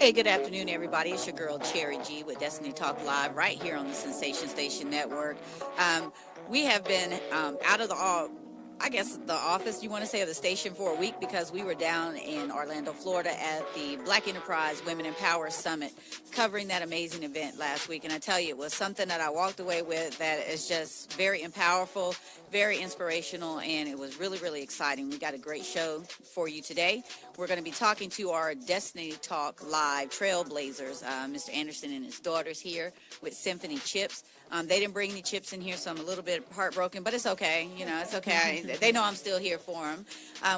Hey, good afternoon, everybody. It's your girl, Cherry G, with Destiny Talk Live right here on the Sensation Station Network. We have been out of the office, you want to say, of the station for a week because we were down in Orlando, Florida at the Black Enterprise Women in Power Summit covering that amazing event last week. And I tell you, it was something that I walked away with that is just very powerful, very inspirational, and it was really, really exciting. We got a great show for you today. We're going to be talking to our Destiny Talk Live trailblazers, Mr. Anderson and his daughters here with Symphony Chips. They didn't bring any chips in here, so I'm a little bit heartbroken, but it's okay. You know, it's okay. They know I'm still here for them.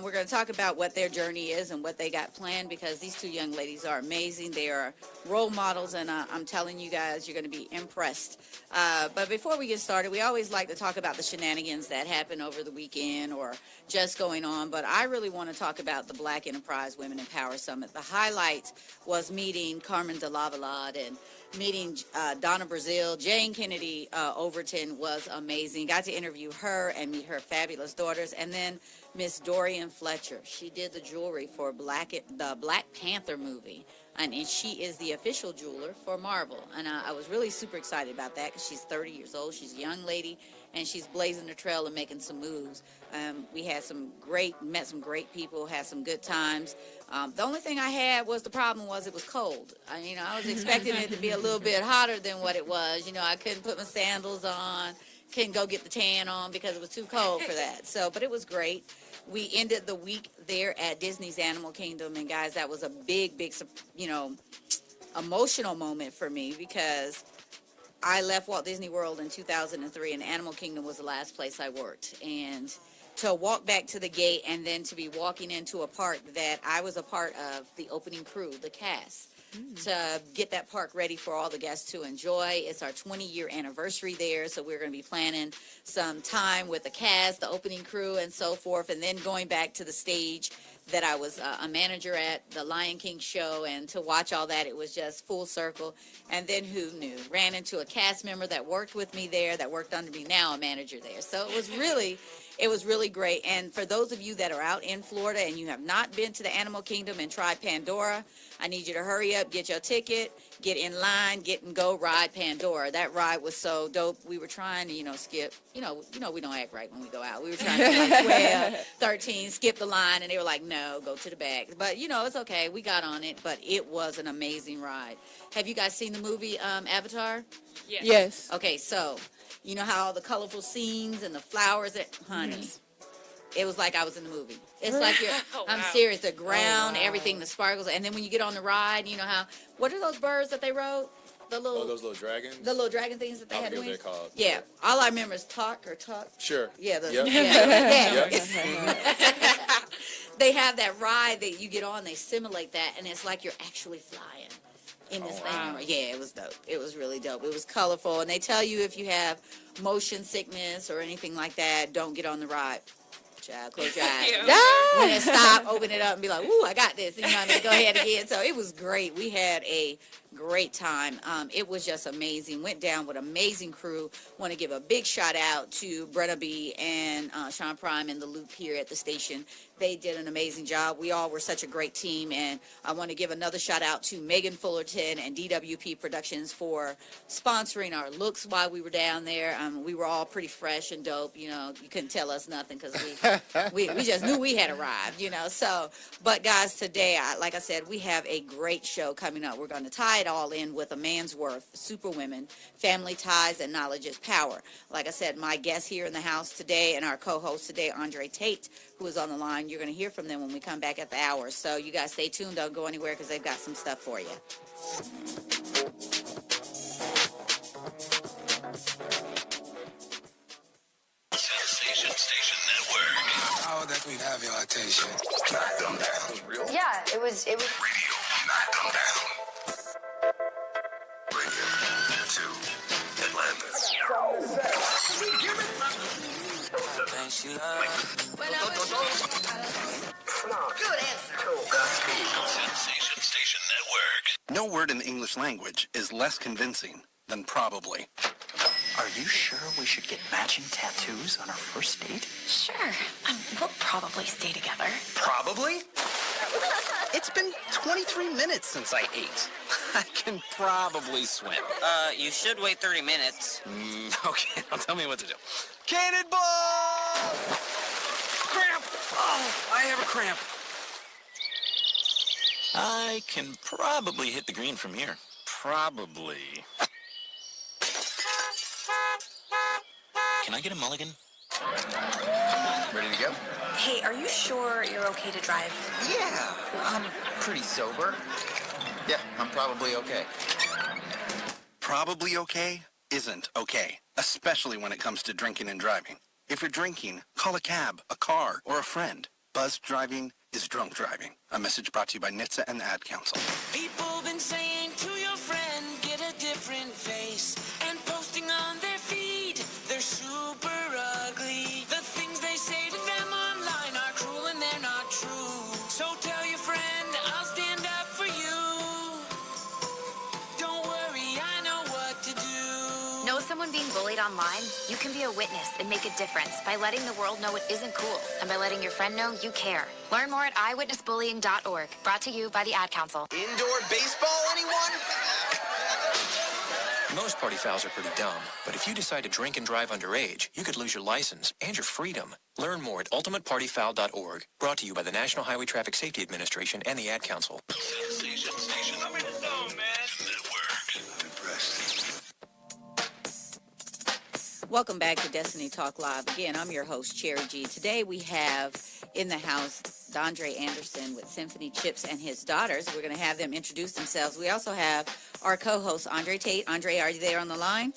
We're going to talk about what their journey is and what they got planned, because these two young ladies are amazing. They are role models, and I'm telling you guys, you're going to be impressed. But before we get started, we always like to talk about the shenanigans that happened over the weekend or just going on. But I really want to talk about the Black Enterprise Women in Power Summit. The highlight was meeting Carmen de Lavalade and meeting Donna Brazil. Jane Kennedy Overton was amazing. Got to interview her and meet her fabulous daughters. And then Miss Dorian Fletcher. She did the jewelry for the Black Panther movie. And she is the official jeweler for Marvel. And I was really super excited about that because she's 30 years old. She's a young lady, and she's blazing the trail and making some moves. We had met some great people, had some good times. The only thing I had was it was cold. I was expecting it to be a little bit hotter than what it was. I couldn't put my sandals on, couldn't go get the tan on because it was too cold for that. But it was great. We ended the week there at Disney's Animal Kingdom, and guys, that was a big, emotional moment for me because I left Walt Disney World in 2003, and Animal Kingdom was the last place I worked. And to walk back to the gate and then to be walking into a park that I was a part of, the opening crew, the cast, to get that park ready for all the guests to enjoy. It's our 20-year anniversary there, so we're going to be planning some time with the cast, the opening crew, and so forth, and then going back to the stage that I was a manager at, the Lion King show, and to watch all that, it was just full circle. And then who knew? Ran into a cast member that worked with me there, that worked under me, now a manager there. So it was really great. And for those of you that are out in Florida and you have not been to the Animal Kingdom and tried Pandora, I need you to hurry up, get your ticket, get in line, get and go ride Pandora. That ride was so dope. We were trying to, skip, we don't act right when we go out. We were trying to like 12, 13, skip the line, and they were like, no, go to the back. But, it's okay. We got on it, but it was an amazing ride. Have you guys seen the movie Avatar? Yes. Okay, so you know how all the colorful scenes and the flowers, honey, it was like I was in the movie. It's like I'm serious. The ground, everything, the sparkles. And then when you get on the ride, what are those birds that they rode? Those little dragons? The little dragon things that they had what wings? they're called. Yeah. All I remember is Tuck. Sure. Yeah. Yep. They have that ride that you get on. They simulate that, and it's like you're actually flying in this thing. Wow. Yeah, it was dope. It was really dope. It was colorful. And they tell you if you have motion sickness or anything like that, don't get on the ride. Child, close your eyes. When it stop, open it up and be like, ooh, I got this. Go ahead again. So it was great. We had a great time. It was just amazing. Went down with amazing crew. Want to give a big shout out to Brenna B and Sean Prime and the Loop here at the station. They did an amazing job. We all were such a great team, and I want to give another shout out to Megan Fullerton and DWP Productions for sponsoring our looks while we were down there. We were all pretty fresh and dope. You couldn't tell us nothing because we just knew we had arrived. So, but guys, today, like I said, we have a great show coming up. We're going to tie it all in with a man's worth, Superwomen, Family Ties, and Knowledge is Power. Like I said, my guest here in the house today and our co-host today, Andre Tate, who is on the line. You're going to hear from them when we come back at the hour. So you guys stay tuned. Don't go anywhere because they've got some stuff for you. Sensation Station Network. How that we'd have your attention. Knock them down. Real? Yeah, it was. Radio. Knock them down. Radio to Atlanta. Thanks, she love. Good answer. Sensation Station Network. No word in the English language is less convincing than probably. Are you sure we should get matching tattoos on our first date? Sure. We'll probably stay together. Probably? It's been 23 minutes since I ate. I can probably swim. You should wait 30 minutes. Okay, now tell me what to do. Cannonball! Cramp! Oh, I have a cramp. I can probably hit the green from here. Probably. Can I get a mulligan? Ready to go? Hey, are you sure you're okay to drive? Yeah, I'm pretty sober. Yeah, I'm probably okay. Probably okay isn't okay, especially when it comes to drinking and driving. If you're drinking, call a cab, a car, or a friend. Buzzed driving is drunk driving. A message brought to you by NHTSA and the Ad Council. People been saying to your friend, get a different face, and posting on their feed, they're super ugly. The things they say to them online are cruel and they're not true. So tell your friend, I'll stand up for you. Don't worry, I know what to do. Know someone being bullied online? You can be a witness and make a difference by letting the world know it isn't cool and by letting your friend know you care. Learn more at eyewitnessbullying.org. Brought to you by the Ad Council. Indoor baseball, anyone? Most party fouls are pretty dumb, but if you decide to drink and drive underage, you could lose your license and your freedom. Learn more at ultimatepartyfoul.org. Brought to you by the National Highway Traffic Safety Administration and the Ad Council. Sensation Station. I'm in the zone, man. Network. I'm impressed. Welcome back to Destiny Talk Live. Again, I'm your host, Cherry G. Today we have in the house Dondre Anderson with Symphony Chips and his daughters. We're going to have them introduce themselves. We also have our co-host, Andre Tate. Andre, are you there on the line?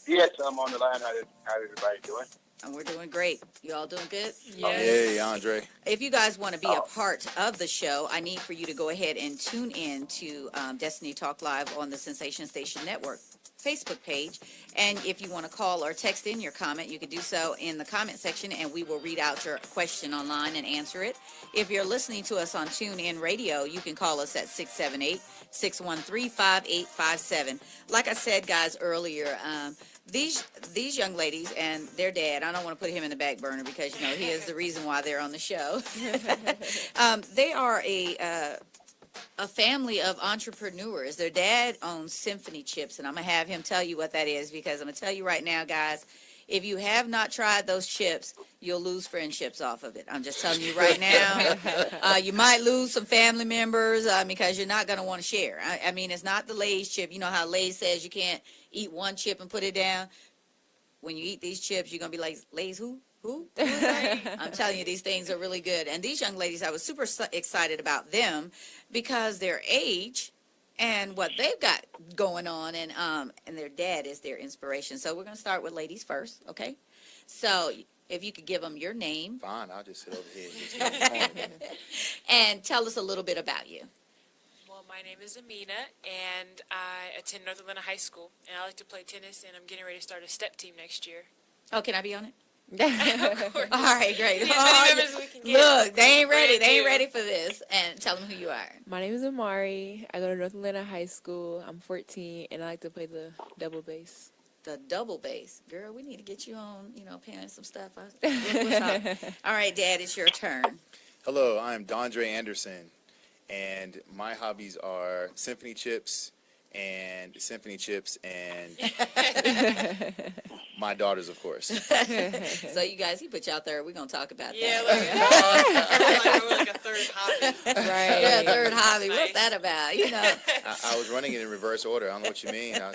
Yes, I'm on the line. How's everybody doing? And we're doing great. You all doing good? Yes. Hey, Andre. If you guys want to be a part of the show, I need for you to go ahead and tune in to Destiny Talk Live on the Sensation Station Network Facebook page. And if you want to call or text in your comment, you can do so in the comment section, and we will read out your question online and answer it. If you're listening to us on TuneIn Radio, you can call us at 678-613-5857. Like I said, guys, earlier, these young ladies and their dad, I don't want to put him in the back burner because, you know, he is the reason why they're on the show. They are a family of entrepreneurs. Their dad owns Symphony Chips, and I'm going to have him tell you what that is, because I'm going to tell you right now, guys, if you have not tried those chips, you'll lose friendships off of it. I'm just telling you right now. You might lose some family members because you're not going to want to share. I mean, it's not the Lay's chip. You know how Lay's says you can't eat one chip and put it down? When you eat these chips, you're going to be like, Lay's who? Who is that? I'm telling you, these things are really good. And these young ladies, I was super excited about them because their age and what they've got going on, and their dad is their inspiration. So we're going to start with ladies first, okay? So if you could give them your name. Fine, I'll just sit over here. And tell us a little bit about you. Well, my name is Amina, and I attend North Atlanta High School, and I like to play tennis, and I'm getting ready to start a step team next year. Oh, can I be on it? Of course. All right, great. As many members we can get. Look, they ain't ready. They ain't ready for this. And tell them who you are. My name is Amari. I go to North Atlanta High School. I'm 14, and I like to play the double bass. The double bass. Girl, we need to get you on, paying some stuff. What's up? All right, Dad, it's your turn. Hello, I'm Dondre Anderson, and my hobbies are Symphony Chips and my daughters, of course. So you guys, he put you out there. We're going to talk about Yeah, that. like a third hobby. Right. Yeah, third hobby. Nice. What's that about? I was running it in reverse order. I don't know what you mean. I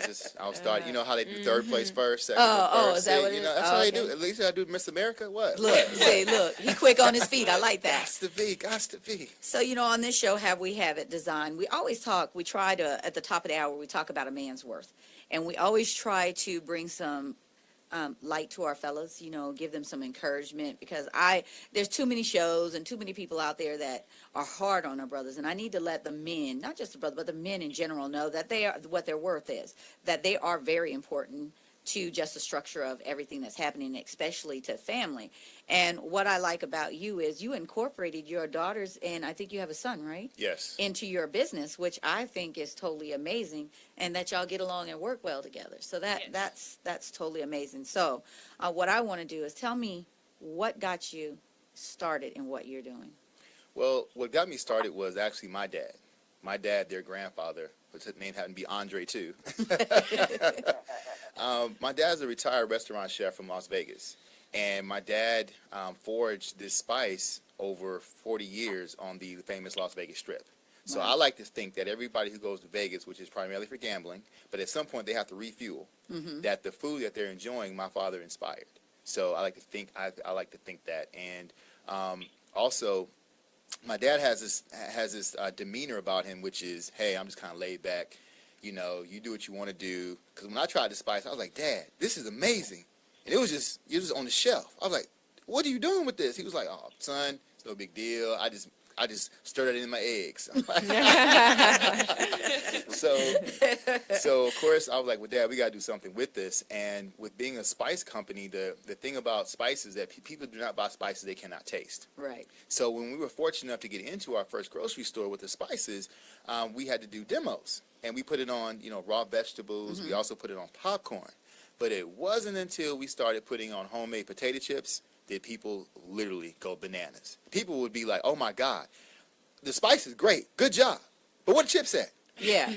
was starting. You know how they do third place first, second Oh, first. is that what it is? That's Oh, how they okay. do. At least I do Miss America. What? Look, he quick on his feet. I like that. Gots to be. So, on this show, we have it designed. We always we try to, at the top of the hour, we talk about a man's worth. And we always try to bring some light to our fellas, give them some encouragement, because there's too many shows and too many people out there that are hard on our brothers, and I need to let the men, not just the brother, but the men in general, know that they are what their worth is, that they are very important to just the structure of everything that's happening, especially to family. And what I like about you is you incorporated your daughters, and I think you have a son, right? Yes. Into your business, which I think is totally amazing, and that y'all get along and work well together. So that's totally amazing. So what I want to do is tell me what got you started in what you're doing. Well, what got me started was actually my dad. My dad, their grandfather, which his name happened to be Andre too. My dad's a retired restaurant chef from Las Vegas. And my dad foraged this spice over 40 years on the famous Las Vegas Strip. So I like to think that everybody who goes to Vegas, which is primarily for gambling, but at some point they have to refuel, that the food that they're enjoying, my father inspired. So I like to think that. And also, my dad has this demeanor about him, which is, hey, I'm just kind of laid back. You know, you do what you want to do. Because when I tried the spice, I was like, Dad, this is amazing. And it was just on the shelf. I was like, what are you doing with this? He was like, oh, son, it's no big deal. I just stirred it in my eggs. So of course I was like, well, Dad, we got to do something with this. And with being a spice company, the thing about spices is that people do not buy spices they cannot taste. Right. So when we were fortunate enough to get into our first grocery store with the spices, we had to do demos. And we put it on, raw vegetables. We also put it on popcorn. But it wasn't until we started putting on homemade potato chips that people literally go bananas. People would be like, oh, my God, the spice is great. Good job. But what chips at? Yeah,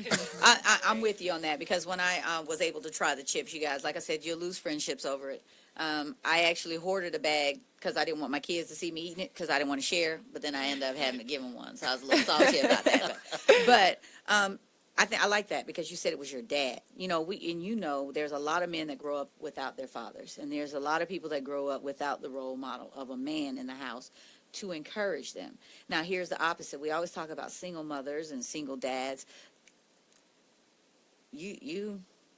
I'm with you on that, because when I was able to try the chips, you guys, like I said, you'll lose friendships over it. I actually hoarded a bag because I didn't want my kids to see me eating it because I didn't want to share, but then I ended up having to give them one, so I was a little salty about that. But I like that because you said it was your dad. There's a lot of men that grow up without their fathers, and there's a lot of people that grow up without the role model of a man in the house to encourage them. Now, here's the opposite. We always talk about single mothers and single dads.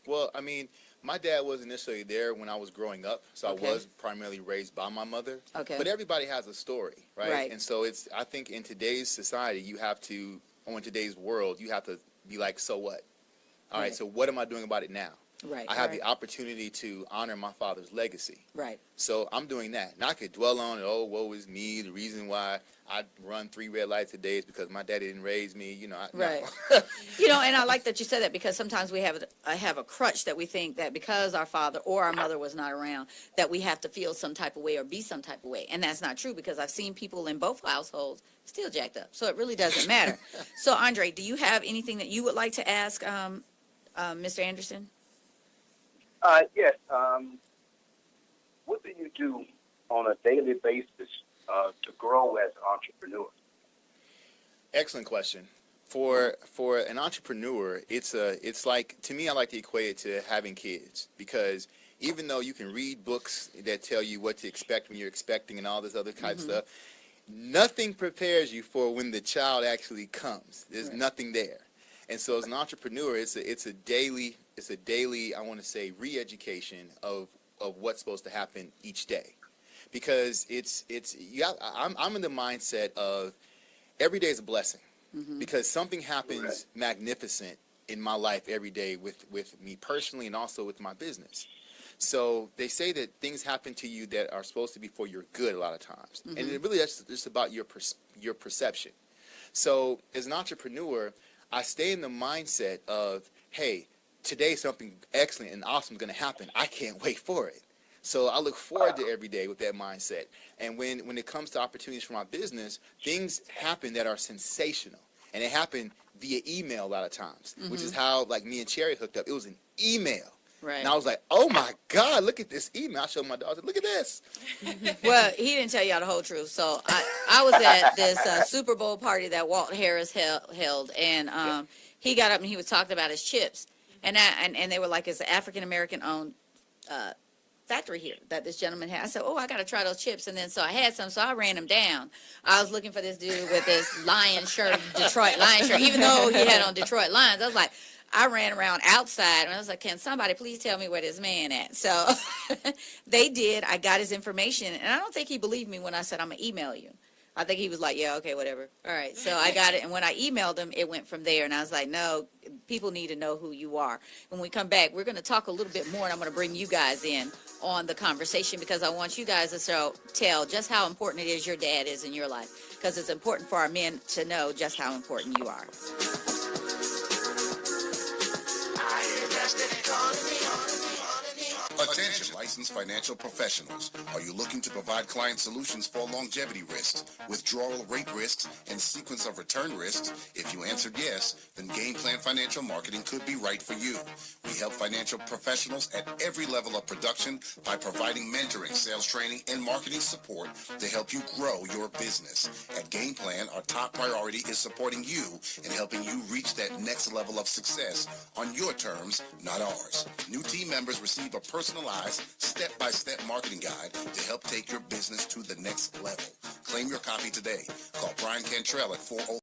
Well, I mean, my dad wasn't necessarily there when I was growing up, so I was primarily raised by my mother. Okay. But everybody has a story, right? Right. And so I think in today's society, in today's world, you have to be like, so what? All right, so what am I doing about it now? Right. I have the opportunity to honor my father's legacy. Right. So I'm doing that. Now I could dwell on it, oh, woe is me. The reason why I run 3 red lights a day is because my daddy didn't raise me, Right. No. And I like that you said that, because sometimes we have a crutch that we think that because our father or our mother was not around, that we have to feel some type of way or be some type of way. And that's not true, because I've seen people in both households still jacked up. So it really doesn't matter. So, Andre, do you have anything that you would like to ask Mr. Anderson? Yes. What do you do on a daily basis to grow as an entrepreneur? Excellent question. For an entrepreneur, it's like, to me, I like to equate it to having kids, because even though you can read books that tell you what to expect when you're expecting and all this other type of stuff, nothing prepares you for when the child actually comes. There's nothing there. And so as an entrepreneur, it's a daily, I want to say, re-education of what's supposed to happen each day. Because I'm in the mindset of every day is a blessing. Because something happens magnificent in my life every day with me personally and also with my business. So they say that things happen to you that are supposed to be for your good a lot of times. And it really is just about your perception. So as an entrepreneur, I stay in the mindset of, hey, today something excellent and awesome is going to happen. I can't wait for it. So I look forward to every day with that mindset. And when it comes to opportunities for my business, things happen that are sensational. And it happened via email a lot of times, which is how, like, me and Cherry hooked up. It was an email. Right. And I was like, oh, my God, look at this email. I showed my daughter, look at this. Well, he didn't tell y'all the whole truth. So I was at this Super Bowl party that Walt Harris held, and he got up and he was talking about his chips. And they were like, it's an African-American owned factory here that this gentleman had. I said, oh, I got to try those chips. And then so I had some, so I ran them down. I was looking for this dude with this lion shirt, Detroit Lion shirt, even though he had on Detroit Lions. I was like, I ran around outside, and I was like, can somebody please tell me where this man at? So they did. I got his information, and I don't think he believed me when I said, I'm going to email you. I think he was like, yeah, okay, whatever. All right, so I got it, and when I emailed him, it went from there, and I was like, no, people need to know who you are. When we come back, we're going to talk a little bit more, and I'm going to bring you guys in on the conversation, because I want you guys to tell just how important it is your dad is in your life, because it's important for our men to know just how important you are. Attention licensed financial professionals. Are you looking to provide client solutions for longevity risks, withdrawal rate risks, and sequence of return risks? If you answered yes, then Game Plan Financial Marketing could be right for you. We help financial professionals at every level of production by providing mentoring, sales training, and marketing support to help you grow your business. At Game Plan, our top priority is supporting you and helping you reach that next level of success on your terms, not ours. New team members receive a personalized, step-by-step marketing guide to help take your business to the next level. Claim your copy today. Call Brian Cantrell at 40.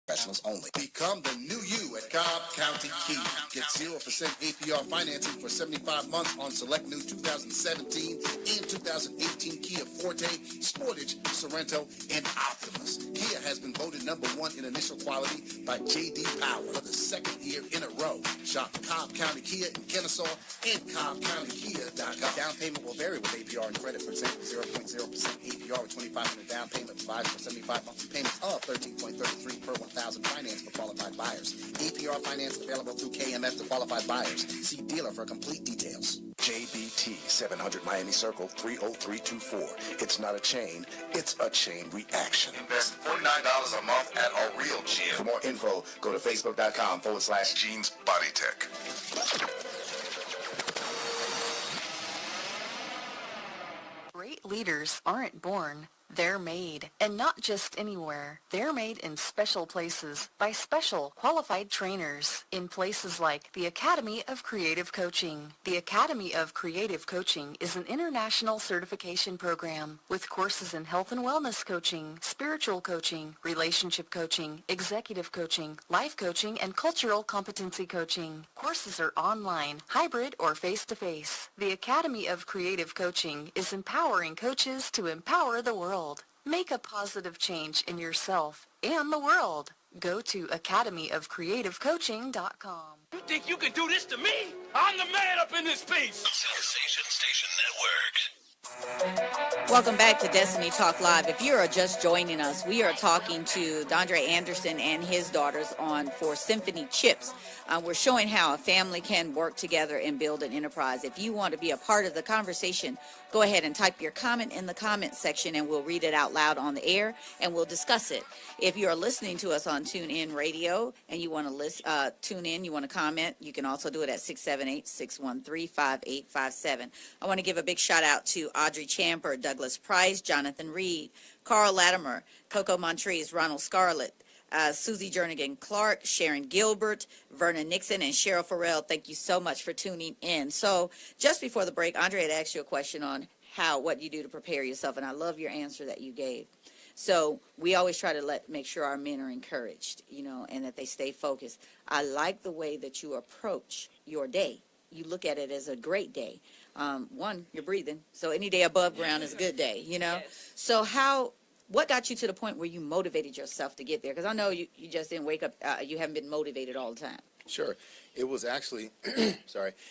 Professionals only. Become the new you at Cobb County Kia. Get 0% APR financing for 75 months on select new 2017 and 2018 Kia Forte, Sportage, Sorento, and Optimus. Kia has been voted #1 in initial quality by J.D. Power for the second year in a row. Shop Cobb County Kia in Kennesaw and CobbCountyKia.com. Down payment will vary with APR and credit. For example, 0.0% APR with $2,500 down payment provides for 75 monthly payments of $13.33 per 1,000 finance for qualified buyers. APR finance available through KMF to qualified buyers. See dealer for complete details. JBT 700 Miami Circle 30324. It's not a chain, it's a chain reaction. Invest $49 a month at a real gym. For more info, go to facebook.com/Jeans Body Tech. Great leaders aren't born, they're made. And not just anywhere. They're made in special places by special qualified trainers in places like the Academy of Creative Coaching. The Academy of Creative Coaching is an international certification program with courses in health and wellness coaching, spiritual coaching, relationship coaching, executive coaching, life coaching, and cultural competency coaching. Courses are online, hybrid, or face-to-face. The Academy of Creative Coaching is empowering coaches to empower the world. Make a positive change in yourself and the world. Go to academyofcreativecoaching.com. You think you can do this to me? I'm the man up in this piece. Sensation Station Network. Welcome back to Destiny Talk Live. If you are just joining us, we are talking to Dondre Anderson and his daughters for Symphony Chips. We're showing how a family can work together and build an enterprise. If you want to be a part of the conversation, go ahead and type your comment in the comment section and we'll read it out loud on the air and we'll discuss it. If you are listening to us on TuneIn Radio and you want to tune in, you want to comment, you can also do it at 678-613-5857. I want to give a big shout out to Audrey Champer, Douglas Price, Jonathan Reed, Carl Latimer, Coco Montrese, Ronald Scarlett, Susie Jernigan Clark, Sharon Gilbert, Vernon Nixon, and Cheryl Farrell. Thank you so much for tuning in. So just before the break, Andre had asked you a question on what you do to prepare yourself, and I love your answer that you gave. So we always try to make sure our men are encouraged, and that they stay focused. I like the way that you approach your day. You look at it as a great day. One, you're breathing, so any day above ground is a good day, Yes. So what got you to the point where you motivated yourself to get there? Because I know you just didn't wake up, you haven't been motivated all the time. Sure. It was actually, it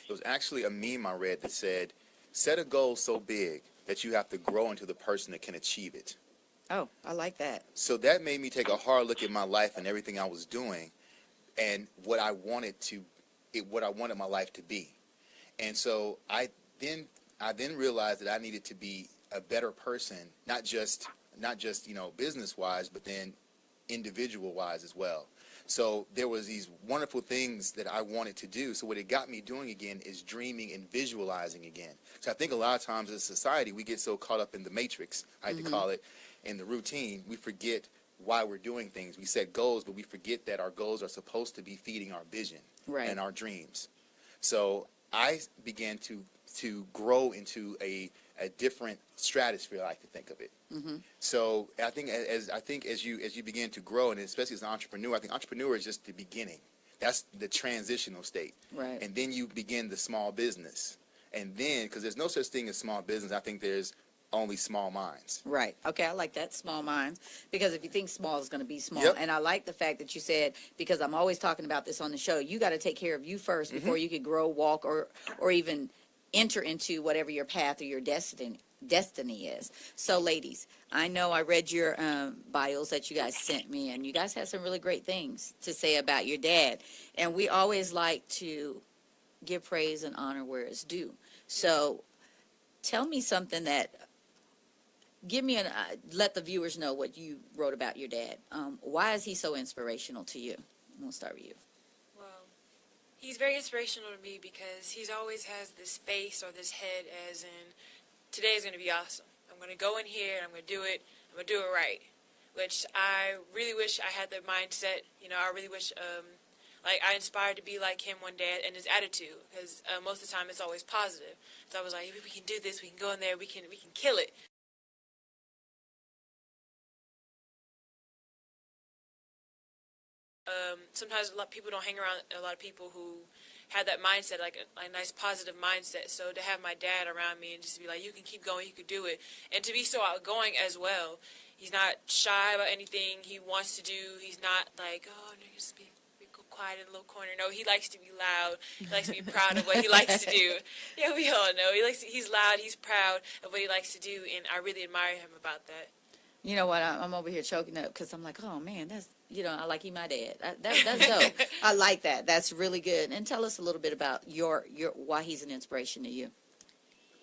was actually a meme I read that said, set a goal so big that you have to grow into the person that can achieve it. Oh, I like that. So that made me take a hard look at my life and everything I was doing and what I wanted my life to be. And so I then realized that I needed to be a better person, not just business-wise, but then individual-wise as well. So there was these wonderful things that I wanted to do. So what it got me doing again is dreaming and visualizing again. So I think a lot of times as a society, we get so caught up in the matrix, I like to call it, in the routine, we forget why we're doing things. We set goals, but we forget that our goals are supposed to be feeding our vision and our dreams. So I began to grow into a different stratosphere, I like to think of it. So I think as you begin to grow, and especially as an entrepreneur, I think entrepreneur is just the beginning. That's the transitional state. Right. And then you begin the small business. And then, because there's no such thing as small business, I think there's only small minds. Right. Okay, I like that, small minds, because if you think small, it's going to be small. Yep. And I like the fact that you said, because I'm always talking about this on the show, you got to take care of you first before you could grow, walk, or even enter into whatever your path or your destiny destiny is. So, ladies, I know I read your bios that you guys sent me, and you guys had some really great things to say about your dad. And we always like to give praise and honor where it's due. So, tell me something that, let the viewers know what you wrote about your dad. Why is he so inspirational to you? We'll start with you. He's very inspirational to me because he's always has this face or this head as in, today is going to be awesome. I'm going to go in here and I'm going to do it. I'm going to do it right. Which I really wish I had the mindset. You know, I really wish, I inspired to be like him one day and his attitude. Because most of the time it's always positive. So I was like, we can do this. We can go in there. We can kill it. Sometimes a lot of people don't hang around a lot of people who have that mindset, like a nice positive mindset. So to have my dad around me and just be like, you can keep going, you can do it. And to be so outgoing as well. He's not shy about anything he wants to do. He's not like, oh, no, just be quiet in a little corner. No, he likes to be loud. He likes to be proud of what he likes to do. Yeah, we all know. He's loud, he's proud of what he likes to do, and I really admire him about that. You know what? I'm over here choking up because I'm like, oh, man, that's, I like he my dad. That's dope. I like that. That's really good. And tell us a little bit about your why he's an inspiration to you.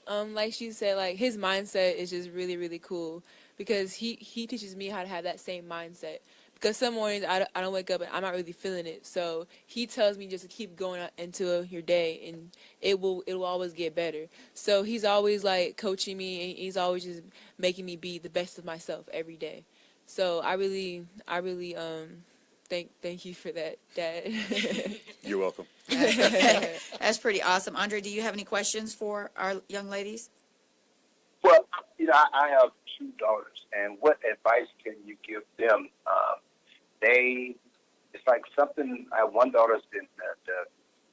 Like she said, like his mindset is just really, really cool because he teaches me how to have that same mindset. Because some mornings I don't wake up and I'm not really feeling it. So he tells me just to keep going out into your day and it will always get better. So he's always like coaching me and he's always just making me be the best of myself every day. So I really thank you for that, Dad. You're welcome. That's pretty awesome. Andre, do you have any questions for our young ladies? Well, I have 2 daughters, and what advice can you give them? It's like something, I have one daughter's in the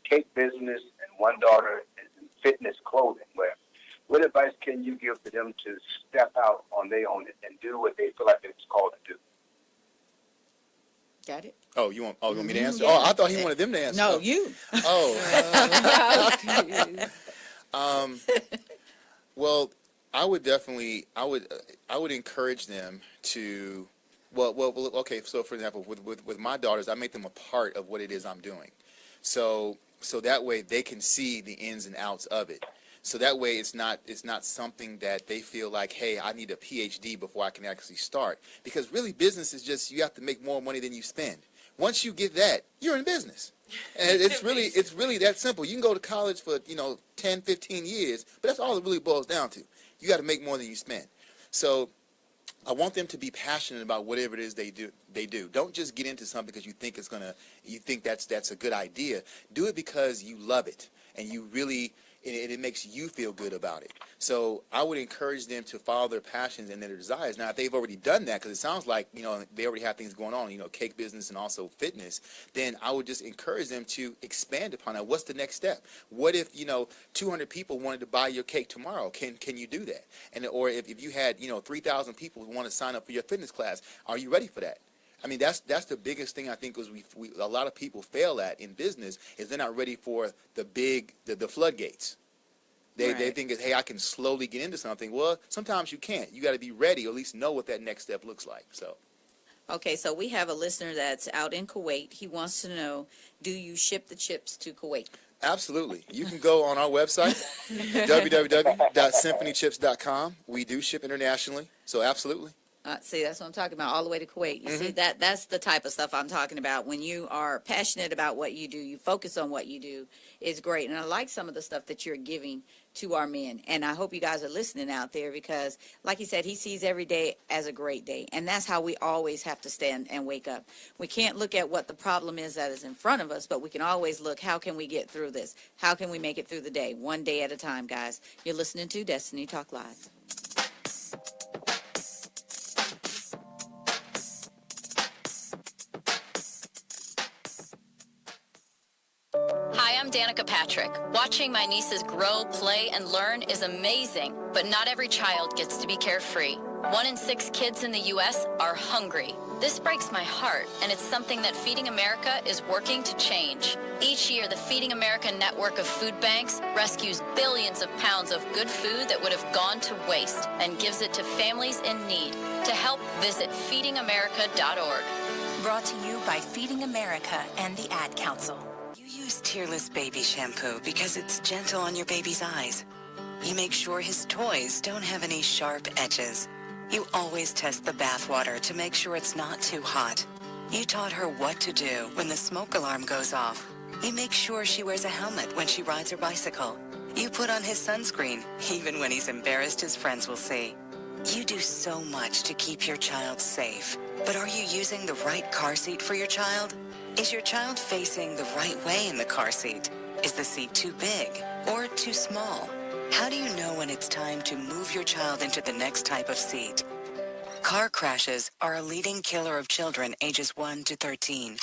cake business and one daughter is in fitness clothing. What advice can you give to them to step out on their own and do what they feel like it's called to do? Got it? Oh, you want me to answer? Yeah. Oh, I thought he wanted them to answer. No, you. Oh. Well, I would encourage them to, okay, so for example, with my daughters, I make them a part of what it is I'm doing. So that way they can see the ins and outs of it. So that way it's not something that they feel like, hey, I need a PhD before I can actually start. Because really business is just, you have to make more money than you spend. Once you get that, you're in business. And it's really that simple. You can go to college for, 10, 15 years, but that's all it really boils down to. You got to make more than you spend. So I want them to be passionate about whatever it is they do. Don't just get into something because you think that's a good idea. Do it because you love it and you really, it makes you feel good about it. So I would encourage them to follow their passions and their desires. Now, if they've already done that, because it sounds like, they already have things going on, cake business and also fitness, then I would just encourage them to expand upon that. What's the next step? What if, 200 people wanted to buy your cake tomorrow? Can you do that? Or if you had, 3,000 people who want to sign up for your fitness class, are you ready for that? I mean, that's the biggest thing I think is a lot of people fail at in business is they're not ready for the floodgates. They think, hey, I can slowly get into something. Well, sometimes you can't. You got to be ready, or at least know what that next step looks like. So. Okay, so we have a listener that's out in Kuwait. He wants to know, do you ship the chips to Kuwait? Absolutely. You can go on our website, www.symphonychips.com. We do ship internationally, so absolutely. See, that's what I'm talking about, all the way to Kuwait. You see, that's the type of stuff I'm talking about. When you are passionate about what you do, you focus on what you do, it's great. And I like some of the stuff that you're giving to our men. And I hope you guys are listening out there because, like he said, he sees every day as a great day. And that's how we always have to stand and wake up. We can't look at what the problem is that is in front of us, but we can always look, how can we get through this? How can we make it through the day? One day at a time, guys. You're listening to Destiny Talk Live. I'm Danica Patrick. Watching my nieces grow, play, and learn is amazing, but not every child gets to be carefree. 1 in 6 kids in the U.S. are hungry. This breaks my heart, and it's something that Feeding America is working to change. Each year, the Feeding America network of food banks rescues billions of pounds of good food that would have gone to waste and gives it to families in need. To help, visit feedingamerica.org. Brought to you by Feeding America and the Ad Council. You use Tearless Baby Shampoo because it's gentle on your baby's eyes. You make sure his toys don't have any sharp edges. You always test the bathwater to make sure it's not too hot. You taught her what to do when the smoke alarm goes off. You make sure she wears a helmet when she rides her bicycle. You put on his sunscreen, even when he's embarrassed his friends will see. You do so much to keep your child safe. But are you using the right car seat for your child? Is your child facing the right way in the car seat? Is the seat too big or too small? How do you know when it's time to move your child into the next type of seat? Car crashes are a leading killer of children ages 1 to 13.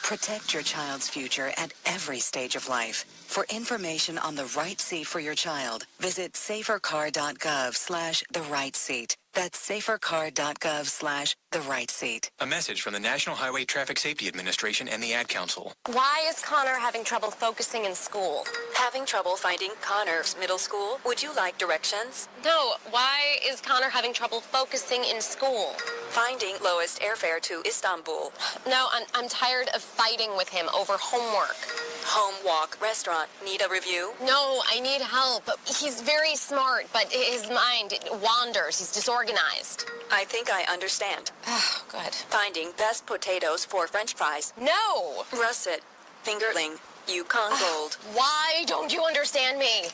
Protect your child's future at every stage of life. For information on the right seat for your child, visit safercar.gov/the-right-seat. That's safercar.gov/the-right-seat. A message from the National Highway Traffic Safety Administration and the Ad Council. Why is Connor having trouble focusing in school? Having trouble finding Connor's middle school? Would you like directions? No, why is Connor having trouble focusing in school? Finding lowest airfare to Istanbul. No, I'm tired of fighting with him over homework. Home, walk, restaurant. Need a review? No, I need help. He's very smart, but his mind wanders. He's disorganized. I think I understand. Oh, good. Finding best potatoes for French fries. No! Russet, fingerling, Yukon Gold. Why don't you understand me?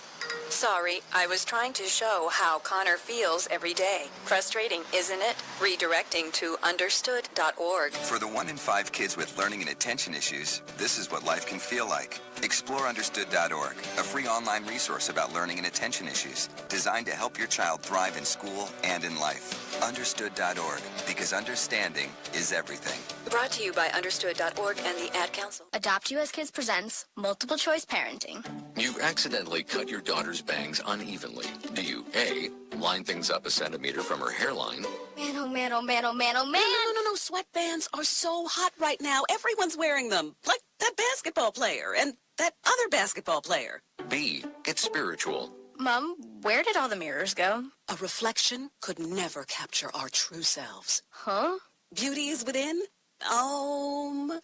Sorry, I was trying to show how Connor feels every day. Frustrating, isn't it? Redirecting to understood.org. For the 1 in 5 kids with learning and attention issues, this is what life can feel like. Explore understood.org, a free online resource about learning and attention issues, designed to help your child thrive in school and in life. Understood.org, because understanding is everything. Brought to you by understood.org and the Ad Council. Adopt US Kids presents Multiple Choice Parenting. You've accidentally cut your daughter's bangs unevenly. Do you A, line things up a centimeter from her hairline? Man, oh man, oh man, oh man, oh man. No. Sweatbands are so hot right now. Everyone's wearing them. Like that basketball player and that other basketball player. B, get spiritual. Mom, where did all the mirrors go? A reflection could never capture our true selves. Huh? Beauty is within.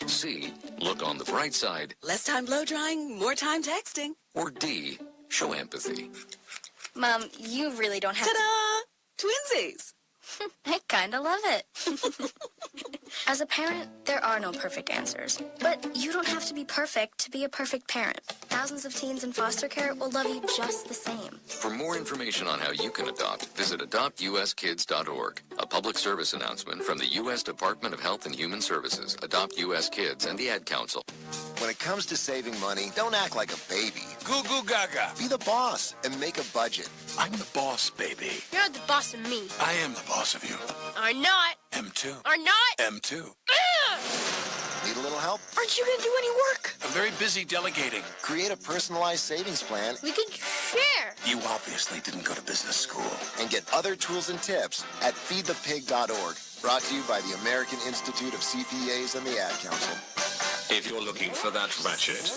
C, look on the bright side. Less time blow drying, more time texting. Or D, show empathy. Mom, you really don't have Ta-da! Twinsies! I kinda love it. As a parent, there are no perfect answers. But you don't have to be perfect to be a perfect parent. Thousands of teens in foster care will love you just the same. For more information on how you can adopt, visit adoptuskids.org. A public service announcement from the U.S. Department of Health and Human Services, Adopt U.S. Kids, and the Ad Council. When it comes to saving money, don't act like a baby. Goo goo gaga. Be the boss and make a budget. I'm the boss, baby. You're the boss of me. I am the boss of you. Are not. M2. Are not. M2. Need a little help? Aren't you gonna do any work? I'm very busy delegating. Create a personalized savings plan. We could share. You obviously didn't go to business school. And get other tools and tips at feedthepig.org. Brought to you by the American Institute of CPAs and the Ad Council. If you're looking for that ratchet,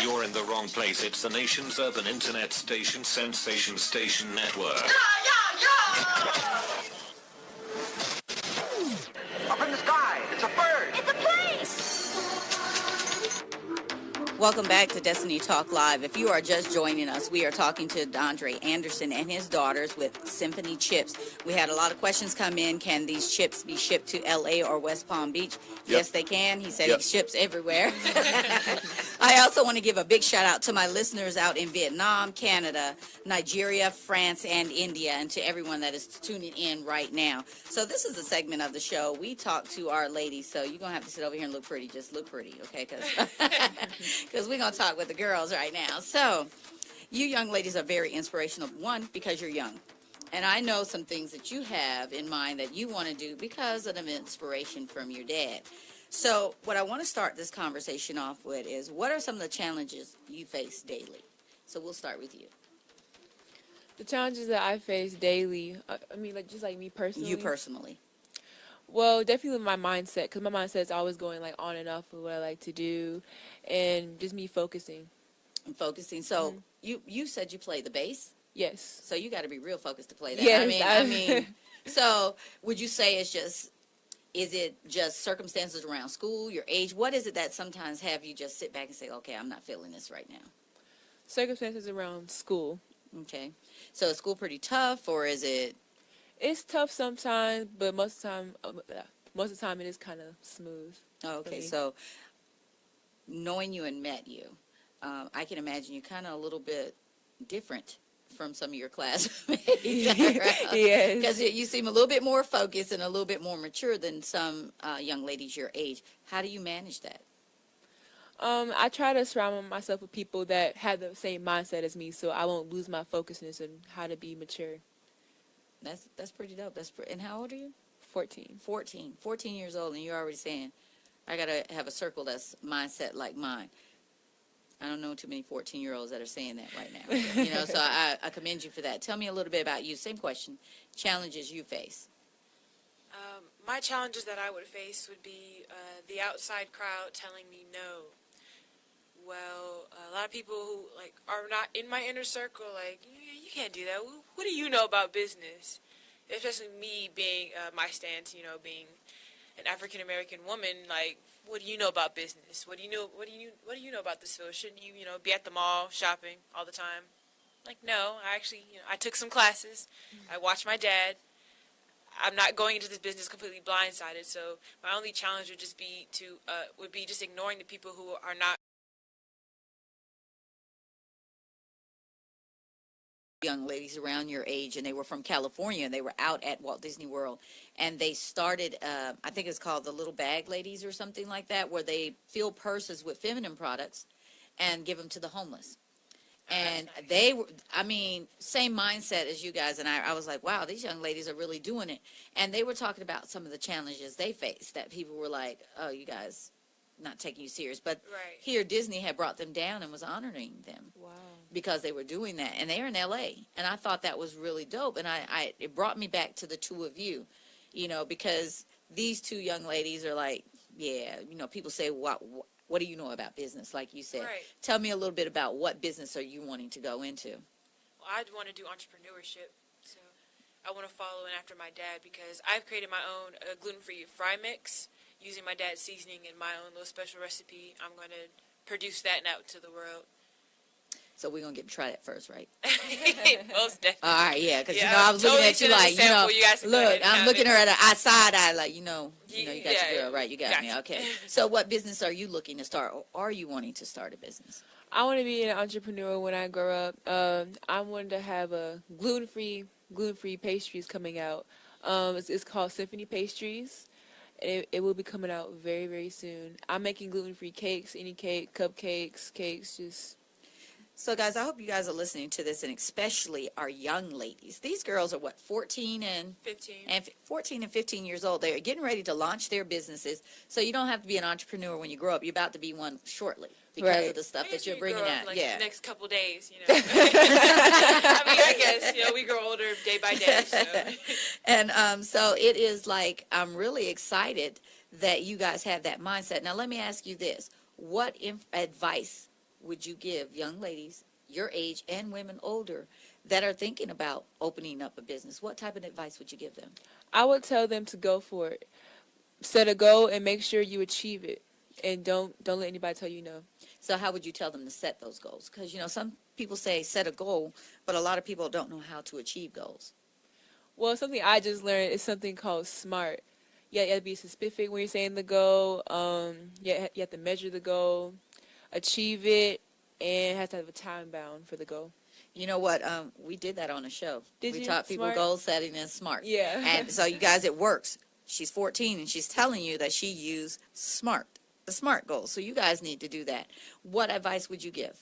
you're in the wrong place. It's the nation's urban internet station, Sensation Station Network. Up in the sky, it's a bird. It's a place. Welcome back to Destiny Talk Live. If you are just joining us, we are talking to Dondre Anderson and his daughters with Symphony chips. We had a lot of questions come in. Can these chips be shipped to L.A. or West Palm Beach? Yep. Yes, they can. He said he ships everywhere. I also want to give a big shout out to my listeners out in Vietnam, Canada, Nigeria, France, and India, and to everyone that is tuning in right now. So this is a segment of the show. We talk to our ladies, so you're going to have to sit over here and look pretty. Just look pretty, okay? Because we're going to talk with the girls right now. So you young ladies are very inspirational. One, because you're young. And I know some things that you have in mind that you want to do because of the inspiration from your dad. So what I want to start this conversation off with is, what are some of the challenges you face daily? So we'll start with you. The challenges that I face daily, I mean, like just like me personally. You personally. Well, definitely my mindset, because my mindset is always going like on and off of what I like to do, and just me focusing. And focusing. So you said you play the bass. Yes. So you got to be real focused to play that. Yes, I mean. So would you say is it just circumstances around school, your age? What is it that sometimes have you just sit back and say, okay, I'm not feeling this right now? Circumstances around school. Okay. So is school pretty tough, or is it? It's tough sometimes, but most of the time it is kind of smooth. Oh, okay. So knowing you and met you, I can imagine you kind of a little bit different from some of your classmates. Yes. Because you seem a little bit more focused and a little bit more mature than some young ladies your age. How do you manage that? I try to surround myself with people that have the same mindset as me, so I won't lose my focusness and how to be mature. That's pretty dope. And how old are you? 14. 14 years old, and you're already saying, I got to have a circle that's mindset like mine. I don't know too many 14-year-olds that are saying that right now. So I commend you for that. Tell me a little bit about you. Same question. Challenges you face. My challenges that I would face would be the outside crowd telling me no. Well, a lot of people who are not in my inner circle, you can't do that. What do you know about business? Especially me being my stance, being an African American woman, what do you know about business? What do you know about this field? Shouldn't you, be at the mall shopping all the time? No, I actually, I took some classes. I watched my dad. I'm not going into this business completely blindsided. So my only challenge would just be just ignoring the people who are not young ladies around your age, and they were from California, and they were out at Walt Disney World, and they started I think it's called the Little Bag Ladies or something like that, where they fill purses with feminine products and give them to the homeless. And nice. They were, same mindset as you guys, and I was like, wow, these young ladies are really doing it. And they were talking about some of the challenges they faced, that people were like, oh, you guys not taking you serious. But here Disney had brought them down and was honoring them. Wow. Because they were doing that, and they're in LA, and I thought that was really dope, and it brought me back to the two of you, because these two young ladies are like, yeah, people say, what do you know about business, like you said. Right. Tell me a little bit about what business are you wanting to go into. Well, I'd want to do entrepreneurship, so I want to follow in after my dad, because I've created my own gluten-free fry mix using my dad's seasoning and my own little special recipe. I'm going to produce that out to the world. So we're going to get to try that first, right? Most definitely. All right, yeah, because, I was looking at you like, look, I'm looking at her at a side eye like, you got your girl, right? You got me, okay. So what business are you looking to start, or are you wanting to start a business? I want to be an entrepreneur when I grow up. I wanted to have a gluten-free pastries coming out. It's called Symphony pastries. It will be coming out very, very soon. I'm making gluten-free cakes, any cake, cupcakes, cakes, just... So, guys, I hope you guys are listening to this, and especially our young ladies. These girls are, 14 and 15. And 14 and 15 years old. They're getting ready to launch their busises. So you don't have to be an entrepreneur when you grow up. You're about to be one shortly because of the stuff that you're bringing out. The next couple days, I guess, we grow older day by day. So. And so it is I'm really excited that you guys have that mindset. Now, let me ask you this. What advice would you give young ladies your age and women older that are thinking about opening up a business? What type of advice would you give them? I would tell them to go for it. Set a goal and make sure you achieve it, and don't let anybody tell you no. So how would you tell them to set those goals? Because some people say set a goal, but a lot of people don't know how to achieve goals. Well, something I just learned is something called SMART. You have to be specific when you're saying the goal. You have to measure the goal, achieve it, and has to have a time bound for the goal. You know what? We did that on a show. We taught people SMART? goal setting and SMART. Yeah. And so you guys, it works. She's 14 and she's telling you that she used SMART, the SMART goal. So you guys need to do that. What advice would you give?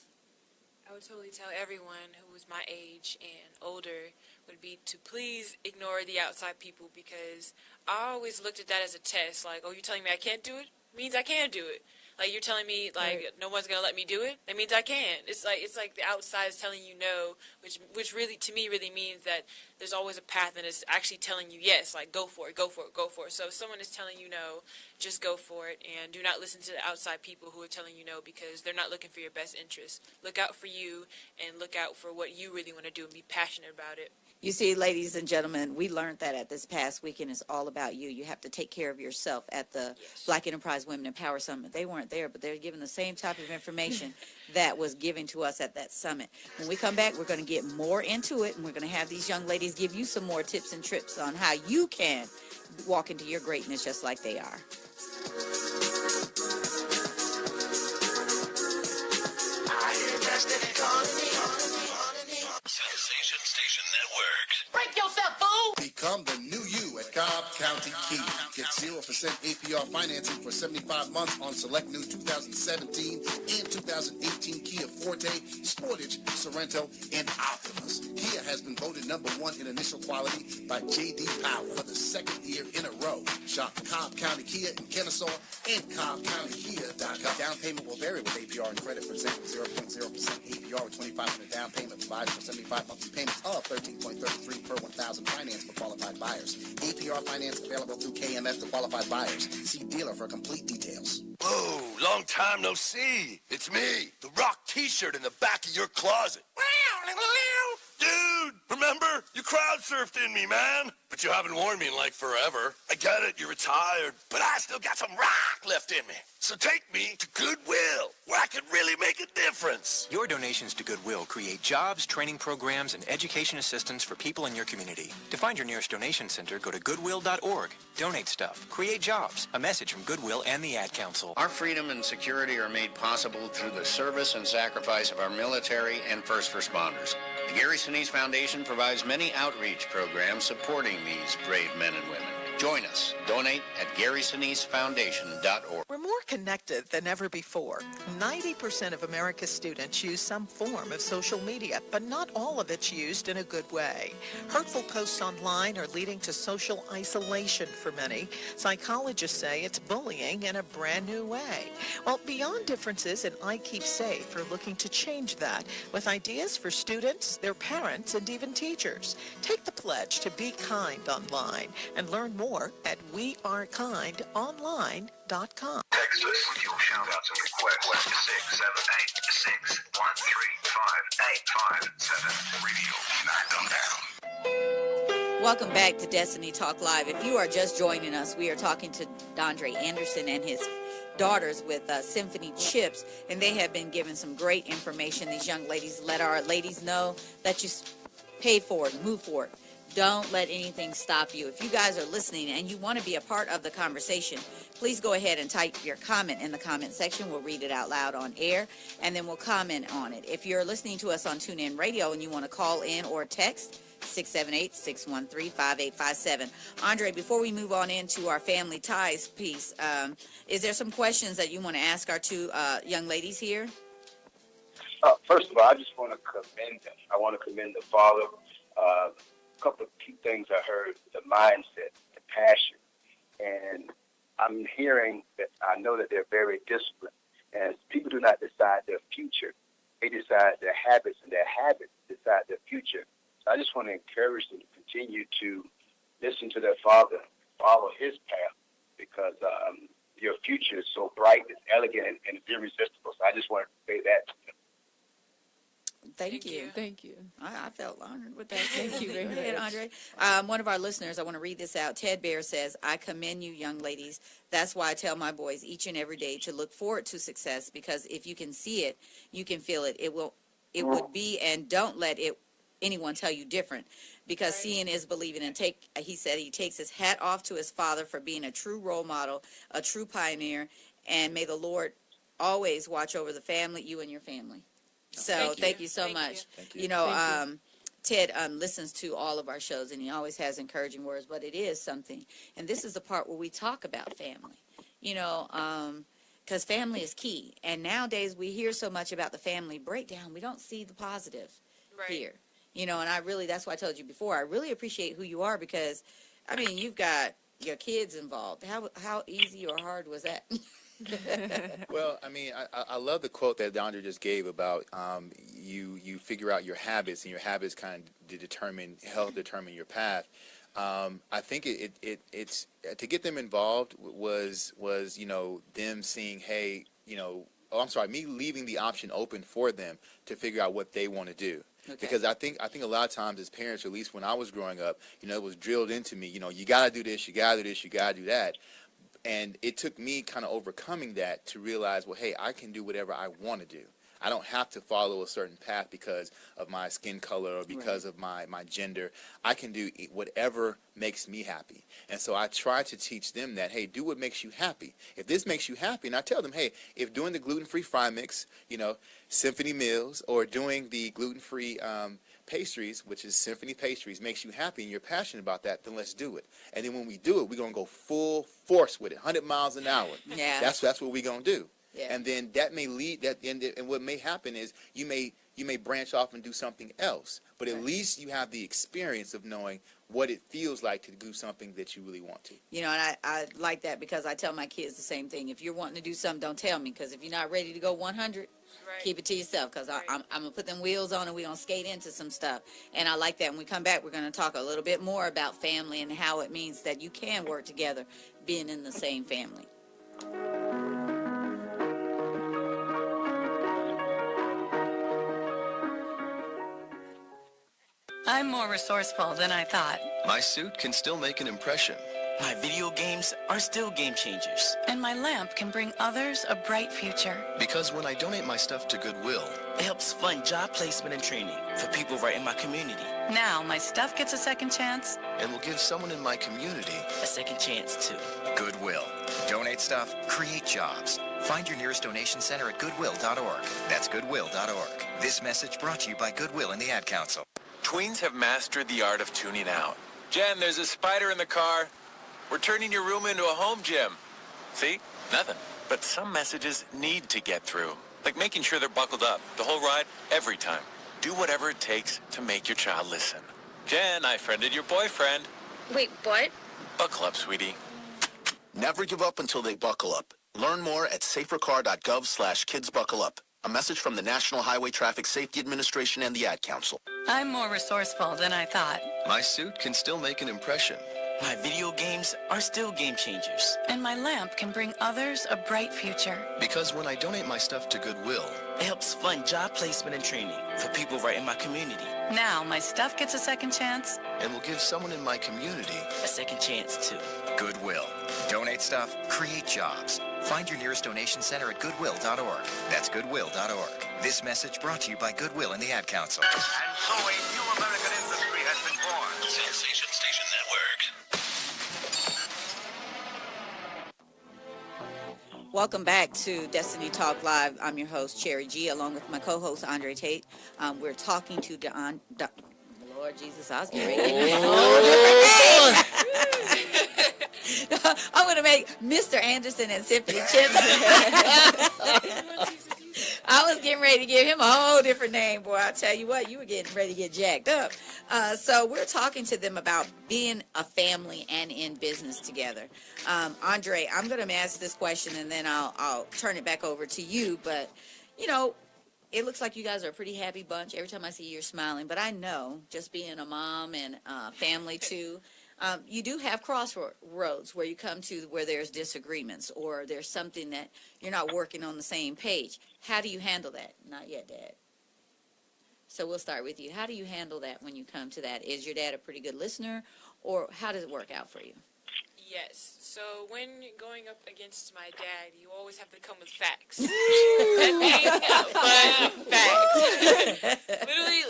I would totally tell everyone who was my age and older would be to please ignore the outside people, because I always looked at that as a test. Like, oh, you're telling me I can't do it? Means I can do it. Like, you're telling me, like, no one's going to let me do it? That means I can't. It's like the outside is telling you no, which really, to me, really means that there's always a path and it's actually telling you yes, like, go for it, go for it, go for it. So if someone is telling you no, just go for it, and do not listen to the outside people who are telling you no, because they're not looking for your best interest. Look out for you, and look out for what you really want to do, and be passionate about it. You see, ladies and gentlemen, we learned that at this past weekend. It's all about you. You have to take care of yourself. At the Black Enterprise Women in Power Summit, they weren't there, but they're giving the same type of information that was given to us at that summit. When we come back, we're going to get more into it, and we're going to have these young ladies give you some more tips and tricks on how you can walk into your greatness just like they are. Sensation Station Network. Break yourself, fool! Become the new you at Cobb County Kia. Get 0% APR financing for 75 months on select new 2017 and 2018 Kia Forte, Sportage, Sorento, and Optimus. Kia has been voted #1 in initial quality by J.D. Power for the second year in a row. Shop Cobb County Kia in Kennesaw and CobbCountyKia.com. Down payment will vary with APR and credit. For example, 0.0% APR with $2,500 down payment provides for 75 monthly payments of $13.33 per 1,000 finance for qualified buyers. APR finance available through KMF to qualified buyers. See dealer for complete details. Whoa, long time no see. It's me, the Rock t-shirt in the back of your closet. Dude, remember? You crowd surfed in me, man. But you haven't worn me in like forever. I get it, you're retired, but I still got some rock left in me. So take me to Goodwill, where I could really make a difference. Your donations to Goodwill create jobs, training programs, and education assistance for people in your community. To find your nearest donation center, go to goodwill.org. Donate stuff. Create jobs. A message from Goodwill and the Ad Council. Our freedom and security are made possible through the service and sacrifice of our military and first responders. The Gary Sinise Foundation provides many outreach programs supporting these brave men and women. Join us. Donate at GarySiniseFoundation.org. We're more connected than ever before. 90% of America's students use some form of social media, but not all of it's used in a good way. Hurtful posts online are leading to social isolation for many. Psychologists say it's bullying in a brand new way. Well, Beyond Differences and I Keep Safe are looking to change that with ideas for students, their parents, and even teachers. Take the pledge to be kind online and learn more at wearekindonline.com. Text us with your shout-outs and requests to 678-613-58557. Radio, knock them down. Welcome back to Destiny Talk Live. If you are just joining us, we are talking to Dondre Anderson and his daughters with Symphony Chips, and they have been given some great information. These young ladies let our ladies know that you pay for it, move for it. Don't let anything stop you. If you guys are listening and you want to be a part of the conversation, please go ahead and type your comment in the comment section. We'll read it out loud on air, and then we'll comment on it. If you're listening to us on TuneIn Radio and you want to call in or text, 678-613-5857. Andre, before we move on into our family ties piece, is there some questions that you want to ask our two young ladies here? First of all, I just want to commend them. I want to commend the father. A couple of key things I heard: the mindset, the passion, and I'm hearing that I know that they're very disciplined. And people do not decide their future; they decide their habits, and their habits decide their future. So I just want to encourage them to continue to listen to their father, follow his path, because your future is so bright, it's elegant, and it's irresistible. So I just want to say that to them. Thank you. Thank you. I felt honored with that. Thank you very Go ahead, much. Andre. One of our listeners, I want to read this out. Ted Bear says, I commend you, young ladies. That's why I tell my boys each and every day to look forward to success, because if you can see it, you can feel it. It would be, and don't let anyone tell you different, because seeing is believing. And he said he takes his hat off to his father for being a true role model, a true pioneer, and may the Lord always watch over the family, you and your family. So thank you so much. You know, Ted listens to all of our shows, and he always has encouraging words, but it is something. And this is the part where we talk about family, you know, because family is key. And nowadays we hear so much about the family breakdown. We don't see the positive here, you know, and that's why I told you before, I really appreciate who you are, because, I mean, you've got your kids involved. How easy or hard was that? Well, I mean, I love the quote that Dondre just gave about you figure out your habits, and your habits kind of help determine your path. I think it's to get them involved was them seeing, hey, me leaving the option open for them to figure out what they want to do. Okay. Because I think a lot of times as parents, or at least when I was growing up, it was drilled into me, you got to do this, you got to do this, you got to do that. And it took me kind of overcoming that to realize, well, hey, I can do whatever I want to do. I don't have to follow a certain path because of my skin color or because of my gender. I can do whatever makes me happy. And so I try to teach them that, hey, do what makes you happy. If this makes you happy, and I tell them, hey, if doing the gluten-free fry mix, Symphony meals, or doing the gluten-free pastries, which is Symphony pastries, makes you happy and you're passionate about that, then let's do it. And then when we do it, we're going to go full force with it, 100 miles an hour. Yeah. That's what we're going to do. Yeah. And then that may lead and what may happen is you may branch off and do something else, but at least you have the experience of knowing what it feels like to do something that you really want to. And I like that, because I tell my kids the same thing. If you're wanting to do something, don't tell me, because if you're not ready to go 100, keep it to yourself, because I'm going to put them wheels on and we're going to skate into some stuff. And I like that. When we come back, we're going to talk a little bit more about family and how it means that you can work together being in the same family. I'm more resourceful than I thought. My suit can still make an impression. My video games are still game changers. And my lamp can bring others a bright future. Because when I donate my stuff to Goodwill, it helps fund job placement and training for people right in my community. Now my stuff gets a second chance. And will give someone in my community a second chance too. Goodwill. Donate stuff, create jobs. Find your nearest donation center at goodwill.org. That's goodwill.org. This message brought to you by Goodwill and the Ad Council. Tweens have mastered the art of tuning out. Jen, there's a spider in the car. We're turning your room into a home gym. See? Nothing. But some messages need to get through. Like making sure they're buckled up the whole ride, every time. Do whatever it takes to make your child listen. Jen, I friended your boyfriend. Wait, what? Buckle up, sweetie. Never give up until they buckle up. Learn more at safercar.gov/kidsbuckleup. A message from the National Highway Traffic Safety Administration and the Ad Council. I'm more resourceful than I thought. My suit can still make an impression. My video games are still game changers. And my lamp can bring others a bright future. Because when I donate my stuff to Goodwill, it helps fund job placement and training for people right in my community. Now my stuff gets a second chance. And will give someone in my community a second chance too. Goodwill. Donate stuff, create jobs. Find your nearest donation center at goodwill.org. That's goodwill.org. This message brought to you by Goodwill and the Ad Council. And so a new American industry has been born. Sensation Station Network. Welcome back to Destiny Talk Live. I'm your host, Cherry G, along with my co-host, Andre Tate. We're talking to Lord Jesus, I was getting ready to get I'm going to make Mr. Anderson and Symphony Chips. I was getting ready to give him a whole different name, boy. I tell you what, you were getting ready to get jacked up. So we're talking to them about being a family and in business together. Andre, I'm going to ask this question, and then I'll turn it back over to you. But, it looks like you guys are a pretty happy bunch. Every time I see you, you're smiling. But I know, just being a mom and family too, you do have crossroads where you come to where there's disagreements or there's something that you're not working on the same page. How do you handle that? Not yet, Dad. So we'll start with you. How do you handle that when you come to that? Is your dad a pretty good listener, or how does it work out for you? Yes. So when going up against my dad, you always have to come with facts. But facts. Literally,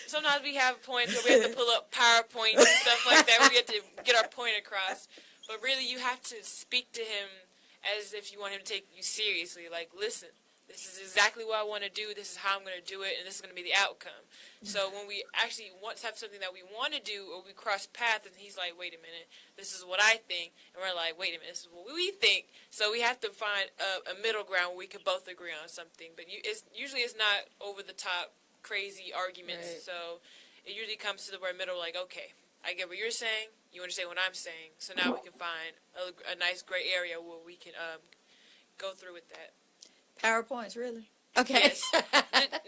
sometimes we have points where we have to pull up PowerPoints and stuff like that. We have to get our point across. But really, you have to speak to him as if you want him to take you seriously. Like, listen, this is exactly what I want to do. This is how I'm going to do it, and this is going to be the outcome. So when we actually want to have something that we want to do, or we cross paths, and he's like, wait a minute, this is what I think, and we're like, wait a minute, this is what we think. So we have to find a middle ground where we can both agree on something. But usually it's not over-the-top, crazy arguments. Right. So it usually comes to the word middle, like, okay, I get what you're saying, you understand what I'm saying, so now we can find a nice gray area where we can go through with that. PowerPoints, really? Okay. Yes.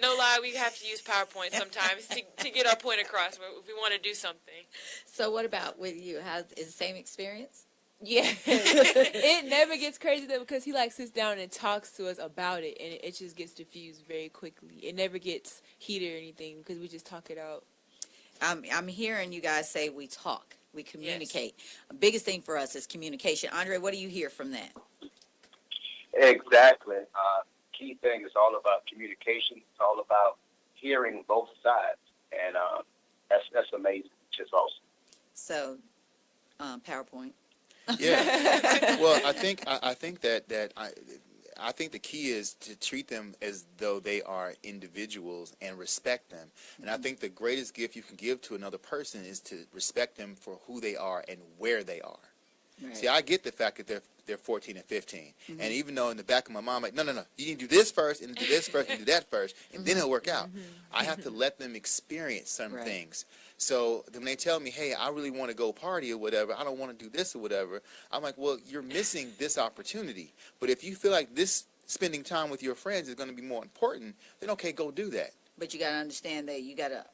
No lie, we have to use PowerPoint sometimes to get our point across if we want to do something. So what about with you? How is the same experience? Yeah. It never gets crazy though because he like sits down and talks to us about it, and it just gets diffused very quickly. It never gets heated or anything because we just talk it out. I'm hearing you guys say we talk, we communicate. Yes. The biggest thing for us is communication. Andre, what do you hear from that? Exactly. Key thing is all about communication. It's all about hearing both sides, and that's amazing. It's just awesome. So, PowerPoint. Yeah. Well, I think the key is to treat them as though they are individuals and respect them. And I think the greatest gift you can give to another person is to respect them for who they are and where they are. Right. See, I get the fact that they're 14 and 15, and even though in the back of my mind, like, no, you need to do this first, and do this first, and do that first, and then it'll work out. I have to let them experience some things. So when they tell me, hey, I really want to go party or whatever, I don't want to do this or whatever, I'm like, well, you're missing this opportunity. But if you feel like this spending time with your friends is going to be more important, then okay, go do that. But you got to understand that you got to,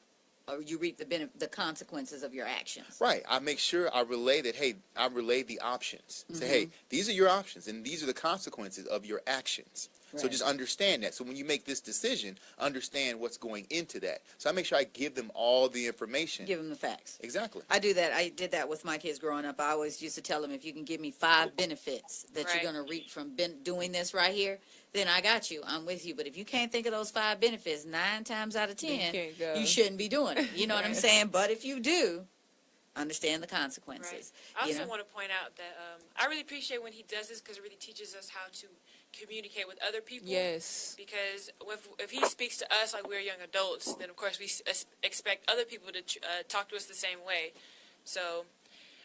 or you reap the consequences of your actions. Right. I make sure I relay that, hey, I relay the options. Say, hey, these are your options, and these are the consequences of your actions. Right. So just understand that. So when you make this decision, understand what's going into that. So I make sure I give them all the information. Give them the facts. Exactly. I do that. I did that with my kids growing up. I always used to tell them, if you can give me 5 benefits that you're going to reap from doing this right here, then I got you. I'm with you. But if you can't think of those 5 benefits, 9 times out of 10, you shouldn't be doing it. You know what I'm saying? But if you do, understand the consequences. Right. I also want to point out that I really appreciate when he does this because it really teaches us how to communicate with other people. Yes. Because if he speaks to us like we're young adults, then of course we expect other people to talk to us the same way. So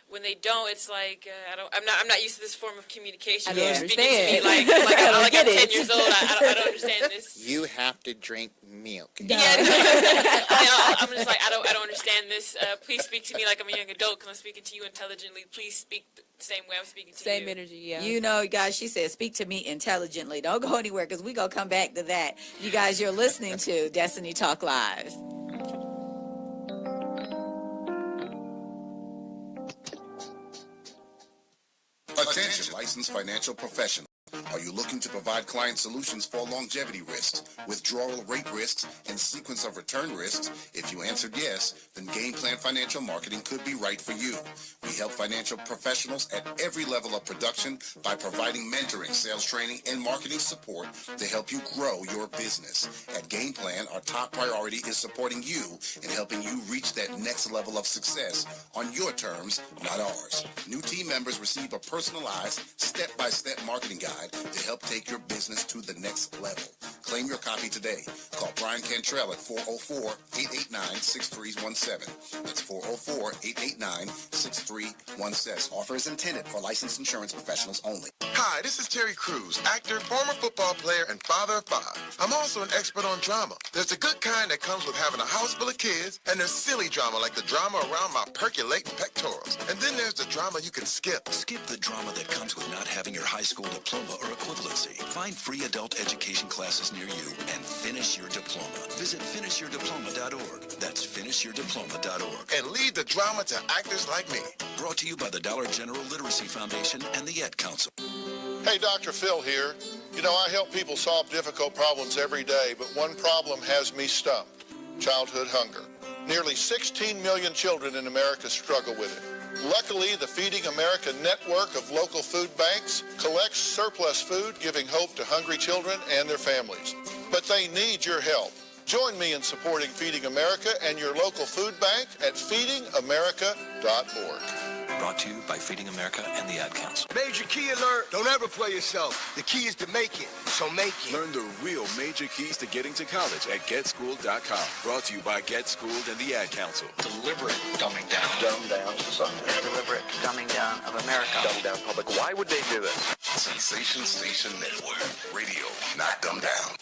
when they don't, it's like I'm not used to this form of communication. I don't speaking to me like I'm 10 years old. I don't understand this. You have to drink milk. Yeah. I'm just like I don't understand this. Please speak to me like I'm a young adult because I'm speaking to you intelligently. Please speak the same way I'm speaking to you. Same energy, yeah. You know, guys, she said, speak to me intelligently. Don't go anywhere because we're going to come back to that. You guys, you're listening to Destiny Talk Live. Attention, licensed financial professionals. Are you looking to provide client solutions for longevity risks, withdrawal rate risks, and sequence of return risks? If you answered yes, then Game Plan Financial Marketing could be right for you. We help financial professionals at every level of production by providing mentoring, sales training, and marketing support to help you grow your business. At Game Plan, our top priority is supporting you and helping you reach that next level of success on your terms, not ours. New team members receive a personalized, step-by-step marketing guide to help take your business to the next level. Claim your copy today. Call Brian Cantrell at 404-889-6317. That's 404-889-6317. Offer is intended for licensed insurance professionals only. Hi, this is Terry Crews, actor, former football player, and father of 5. I'm also an expert on drama. There's a good kind that comes with having a house full of kids, and there's silly drama like the drama around my percolating pectorals. And then there's the drama you can skip. Skip the drama that comes with not having your high school diploma or equivalency. Find free adult education classes near you and finish your diploma. Visit finishyourdiploma.org. That's finishyourdiploma.org. And lead the drama to actors like me. Brought to you by the Dollar General Literacy Foundation and the Ed Council. Hey, Dr. Phil here. You know, I help people solve difficult problems every day, but one problem has me stumped: childhood hunger. Nearly 16 million children in America struggle with it. Luckily, the Feeding America network of local food banks collects surplus food, giving hope to hungry children and their families. But they need your help. Join me in supporting Feeding America and your local food bank at feedingamerica.org. Brought to you by Feeding America and the Ad Council. Major key alert. Don't ever play yourself. The key is to make it, so make it. Learn the real major keys to getting to college at GetSchooled.com. Brought to you by GetSchooled and the Ad Council. Deliberate dumbing down. Dumb down society. Deliberate dumbing down of America. Dumb down public. Why would they do this? Sensation Station Network. Radio, not dumb down.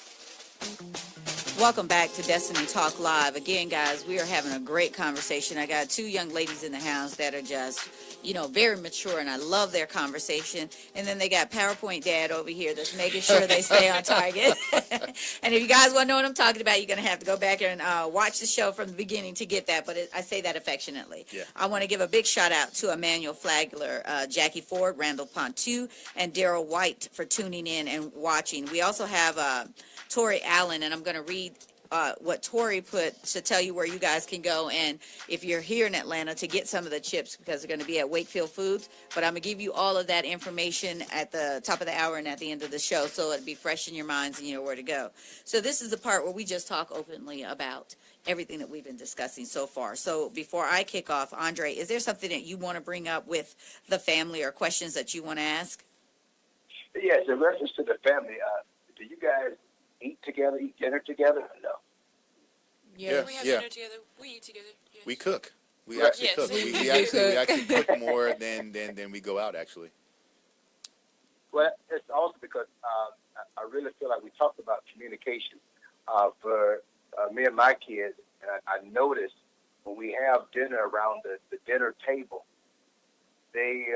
Welcome back to Destiny Talk Live. Again, guys, we are having a great conversation. I got 2 young ladies in the house that are just, very mature, and I love their conversation. And then they got PowerPoint Dad over here that's making sure they stay on target. And if you guys want to know what I'm talking about, you're going to have to go back and watch the show from the beginning to get that, but I say that affectionately. Yeah. I want to give a big shout out to Emmanuel Flagler, Jackie Ford, Randall Pontu, and Daryl White for tuning in and watching. We also have Tori Allen, and I'm going to read what Tori put to tell you where you guys can go, and if you're here in Atlanta, to get some of the chips, because they're going to be at Wakefield Foods. But I'm going to give you all of that information at the top of the hour and at the end of the show, so it'll be fresh in your minds and you know where to go. So this is the part where we just talk openly about everything that we've been discussing so far. So before I kick off, Andre, is there something that you want to bring up with the family or questions that you want to ask? Yes, in reference to the family, do you guys eat together, eat dinner together, or no? Yeah, we have dinner together. We eat together. Yes. We cook. We Right. actually Yes. cook. We actually cook more than we go out, actually. Well, it's also because I really feel like we talked about communication for me and my kids. And I noticed when we have dinner around the dinner table, they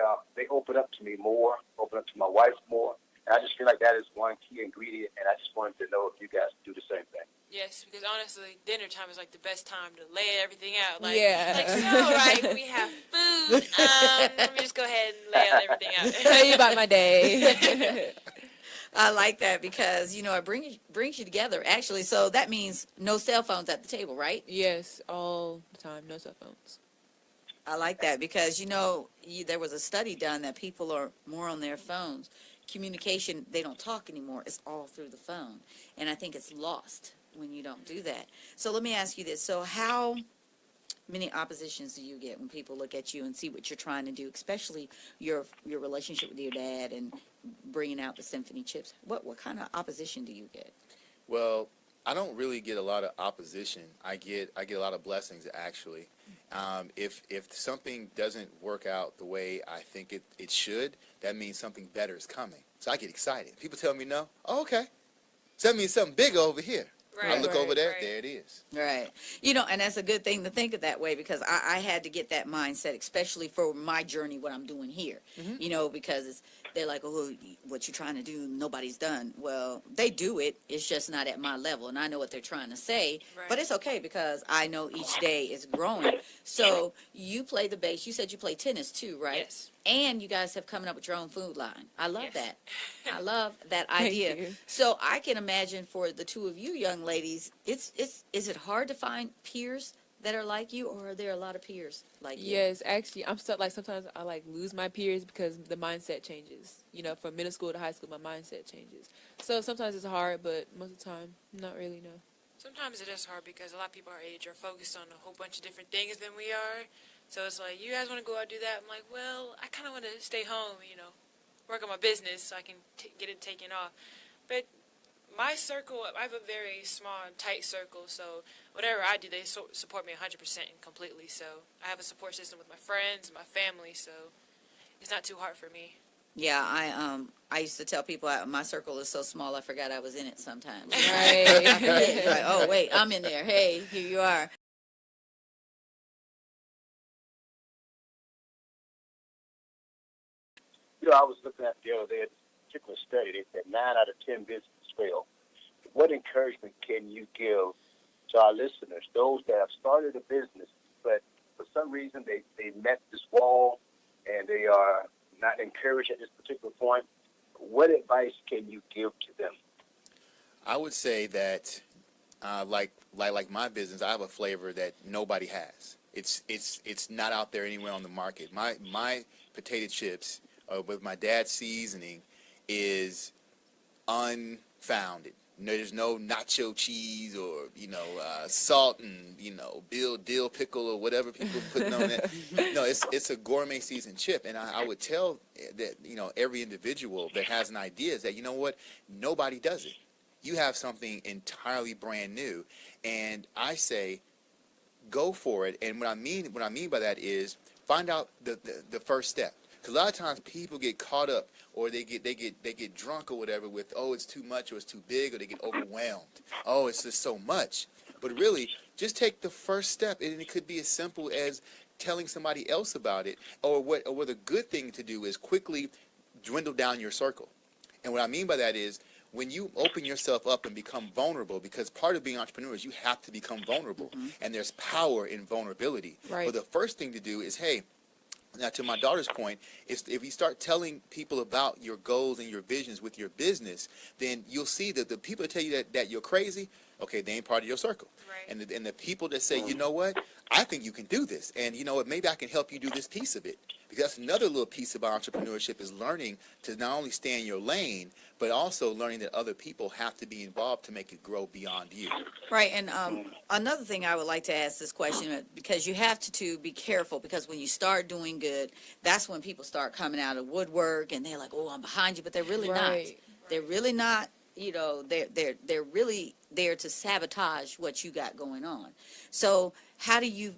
open up to me more, open up to my wife more. And I just feel like that is one key ingredient, and I just wanted to know if you guys do the same thing. Yes, because honestly, dinner time is like the best time to lay everything out. Like, we have food. Let me just go ahead and lay out everything out. Tell you about my day. I like that because, it brings you together, actually. So that means no cell phones at the table, right? Yes, all the time, no cell phones. I like that because, there was a study done that people are more on their phones. Communication, they don't talk anymore. It's all through the phone. And I think it's lost when you don't do that. So let me ask you this. So how many oppositions do you get when people look at you and see what you're trying to do, especially your relationship with your dad and bringing out the Symphony chips? What kind of opposition do you get? Well, I don't really get a lot of opposition. I get a lot of blessings, actually. If something doesn't work out the way I think it should, that means something better is coming. So I get excited. People tell me no. Oh, okay. So that means something bigger over here. Right, I look over there. right. There it is. Right. And that's a good thing to think of that way because I had to get that mindset, especially for my journey, what I'm doing here. Because they're like, oh, what you're trying to do, nobody's done. Well, they do it. It's just not at my level. And I know what they're trying to say. Right. But it's okay because I know each day is growing. So you play the bass. You said you play tennis too, right? Yes. And you guys have coming up with your own food line. I love Yes. that. I love that Thank idea. you. So I can imagine for the two of you young ladies, is it hard to find peers that are like you, or are there a lot of peers like you? Yes, actually, I'm stuck. Like sometimes I lose my peers because the mindset changes. From middle school to high school, my mindset changes. So sometimes it's hard, but most of the time, not really. No. Sometimes it is hard because a lot of people our age are focused on a whole bunch of different things than we are. So it's like, you guys want to go out and do that? I'm like, well, I kind of want to stay home, work on my business so I can get it taken off. But my circle, I have a very small, tight circle, so whatever I do, they support me 100% and completely. So I have a support system with my friends and my family, so it's not too hard for me. Yeah, I used to tell people my circle is so small I forgot I was in it sometimes. Right. Like, oh wait, I'm in there. Hey, here you are. I was looking at the other day at a particular study. They said 9 out of 10 businesses fail. What encouragement can you give to our listeners, those that have started a business, but for some reason they met this wall and they are not encouraged at this particular point? What advice can you give to them? I would say that, like my business, I have a flavor that nobody has. It's not out there anywhere on the market. My potato chips with my dad's seasoning is unfounded. There's no nacho cheese or salt and dill pickle or whatever people putting on it. No, it's a gourmet seasoned chip, and I would tell that every individual that has an idea is that nobody does it. You have something entirely brand new, and I say go for it. And what I mean by that is find out the first step. Because a lot of times people get caught up, or they get drunk or whatever with, oh, it's too much or it's too big, or they get overwhelmed. Oh, it's just so much. But really, just take the first step, and it could be as simple as telling somebody else about it, or what the good thing to do is quickly dwindle down your circle. And what I mean by that is when you open yourself up and become vulnerable, because part of being an entrepreneur is you have to become vulnerable, and there's power in vulnerability. Right. But the first thing to do is, hey, now to my daughter's point, is if you start telling people about your goals and your visions with your business, then you'll see that the people that tell you that you're crazy, okay, they ain't part of your circle. Right. And the people that say, you know what, I think you can do this, and you know what, maybe I can help you do this piece of it. Because that's another little piece about entrepreneurship, is learning to not only stay in your lane, but also learning that other people have to be involved to make it grow beyond you. Right, and another thing I would like to ask this question, because you have to be careful, because when you start doing good, that's when people start coming out of woodwork, and they're like, oh, I'm behind you, but they're really not. They're really not. You know, they're really there to sabotage what you got going on. So how do you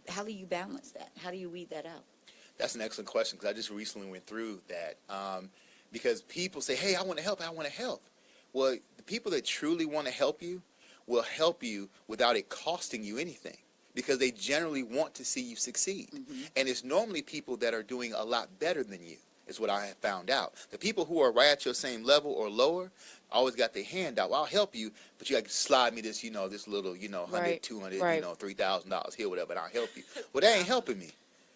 balance that? How do you weed that out? That's an excellent question, because I just recently went through that. Because people say, hey, I want to help, I want to help. Well, the people that truly want to help you will help you without it costing you anything, because they generally want to see you succeed. And it's normally people that are doing a lot better than you, is what I have found out. The people who are right at your same level or lower always got their hand out. Well, I'll help you, but you got to slide me this, this little, $100, Right. $200, Right. $3,000 here, whatever, and I'll help you. Well, that ain't helping me.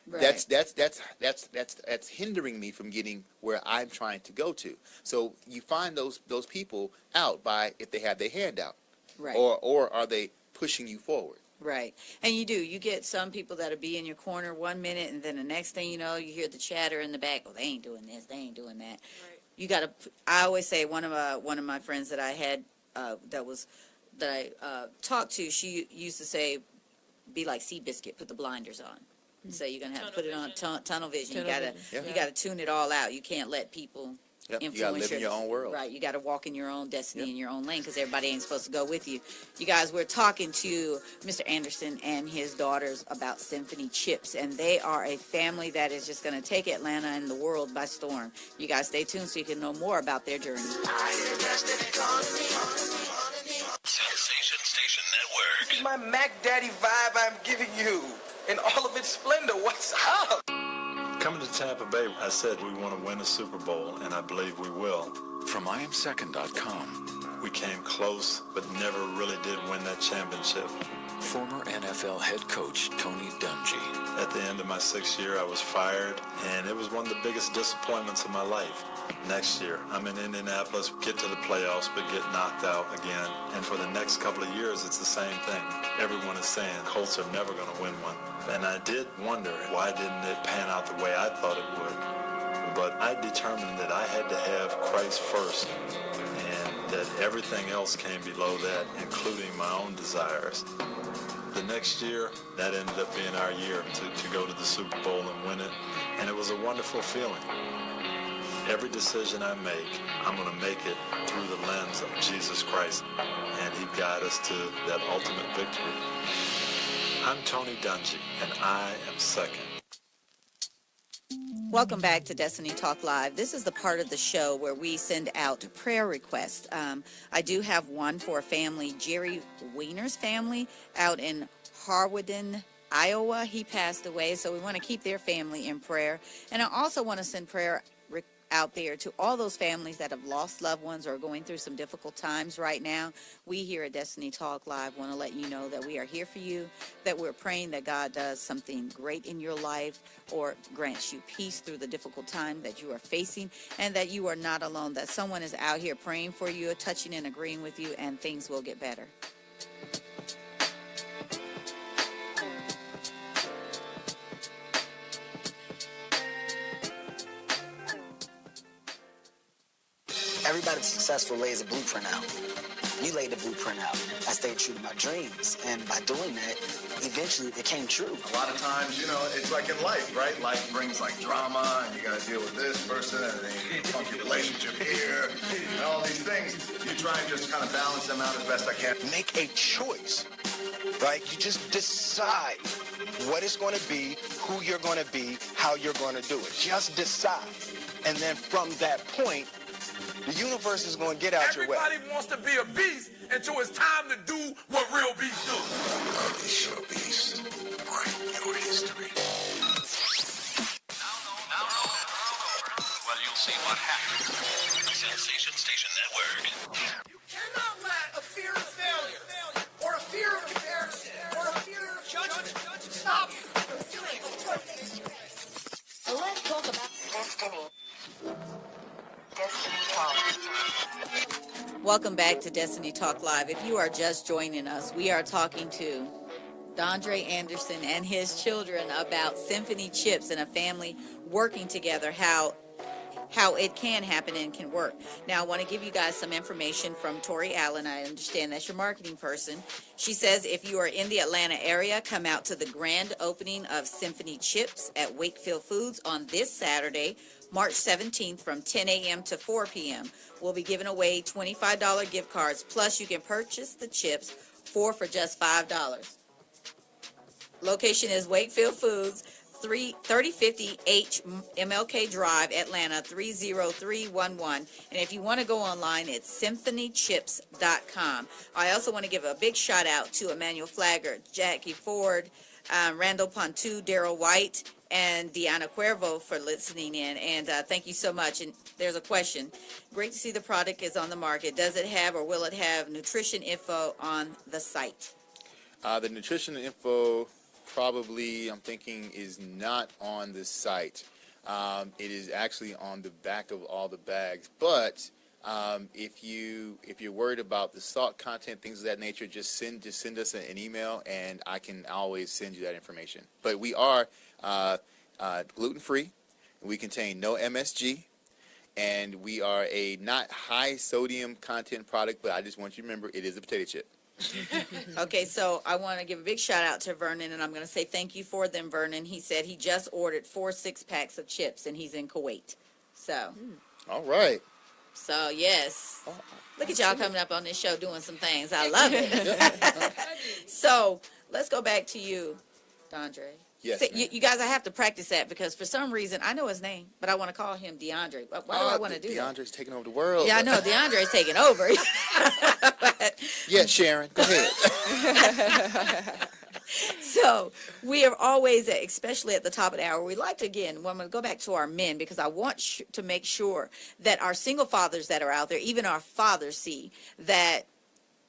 Right. That's hindering me from getting where I'm trying to go to. So you find those people out by if they have their hand out, Right. or are they pushing you forward? Right. And you get some people that'll be in your corner 1 minute, and then the next thing you know, you hear the chatter in the back, oh, they ain't doing this, they ain't doing that. Right. You got to, I always say, one of my friends that I had that I talked to, she used to say, be like Seabiscuit, put the blinders on. So you're gonna have to put it on tunnel vision. You gotta tune it all out. You can't let people influence you gotta live in your own world. Right. You gotta walk in your own destiny in your own lane, because everybody ain't supposed to go with you. You guys, we're talking to Mr. Anderson and his daughters about Symphony Chips, and they are a family that is just gonna take Atlanta and the world by storm. You guys stay tuned so you can know more about their journey. Sensation Station Network. This is my Mac Daddy vibe I'm giving you in all of its splendor. What's up? Coming to Tampa Bay, I said we want to win a Super Bowl, and I believe we will. From IamSecond.com. We came close, but never really did win that championship. Former NFL head coach Tony Dungy. At the end of my 6th year, I was fired, and it was one of the biggest disappointments of my life. Next year, I'm in Indianapolis, get to the playoffs, but get knocked out again. And for the next couple of years, it's the same thing. Everyone is saying Colts are never going to win one. And I did wonder, why didn't it pan out the way I thought it would? But I determined that I had to have Christ first, and that everything else came below that, including my own desires. The next year, that ended up being our year to go to the Super Bowl and win it. And it was a wonderful feeling. Every decision I make, I'm going to make it through the lens of Jesus Christ, and He guides us to that ultimate victory. I'm Tony Dungy, and I am second. Welcome back to Destiny Talk Live. This is the part of the show where we send out prayer requests. I do have one for a family, Jerry Wiener's family, out in Harwoodin, Iowa. He passed away, so we want to keep their family in prayer. And I also want to send prayer out there to all those families that have lost loved ones or are going through some difficult times right now. We here at Destiny Talk Live want to let you know that we are here for you, that we're praying that God does something great in your life or grants you peace through the difficult time that you are facing, and that you are not alone, that someone is out here praying for you, touching and agreeing with you, and things will get better. Everybody successful lays a blueprint out. You laid the blueprint out. I stayed true to my dreams, and by doing that, eventually it came true. A lot of times, it's like in life, right? Life brings like drama, and you got to deal with this person, and then funky relationship here, and all these things. You try and just kind of balance them out as best I can. Make a choice, right? You just decide what it's going to be, who you're going to be, how you're going to do it. Just decide. And then from that point, the universe is going to get out your way. Everybody wants to be a beast until it's time to do what real beasts do. Unleash your beast. Write your history. Stop. Let's talk about Destiny. Destiny Talk. Welcome back to Destiny Talk Live. If you are just joining us, we are talking to Dondre Anderson and his children about Symphony chips and a family working together, how it can happen and can work. Now, I want to give you guys some information from Tori Allen. I understand that's your marketing person. She says if you are in the Atlanta area, come out to the grand opening of Symphony Chips at Wakefield Foods on this Saturday, March 17th from 10 a.m. to 4 p.m. We'll be giving away $25 gift cards, plus you can purchase the chips for just $5. Location is Wakefield Foods, 3050 H MLK Drive, Atlanta 30311. And if you want to go online, it's symphonychips.com. I also want to give a big shout out to Emmanuel Flagger, Jackie Ford, Randall Pontu, Daryl White, and Deanna Cuervo for listening in. And thank you so much. And there's a question. Great to see the product is on the market. Does it have or will it have nutrition info on the site? The nutrition info probably, I'm thinking, is not on the site. It is actually on the back of all the bags. But if you're worried about the salt content, things of that nature, just send us an email, and I can always send you that information. But we are gluten-free. We contain no MSG. And we are a not high sodium content product, but I just want you to remember it is a potato chip. Okay, so I want to give a big shout out to Vernon, and I'm going to say thank you for them, Vernon. He said he just ordered 4 6-packs of chips, and he's in Kuwait. So, all right. So yes, look at y'all coming up on this show doing some things. I love it. So let's go back to you, Dondre. Yes, See, you guys, I have to practice that because for some reason I know his name, but I want to call him DeAndre. Why do I want to do that? DeAndre's taking over the world. Yeah, I know DeAndre's taking over. Yeah, Sharon, go ahead. So we are always, especially at the top of the hour, we like to, again, I'm going to go back to our men because I want to make sure that our single fathers that are out there, even our fathers, see that,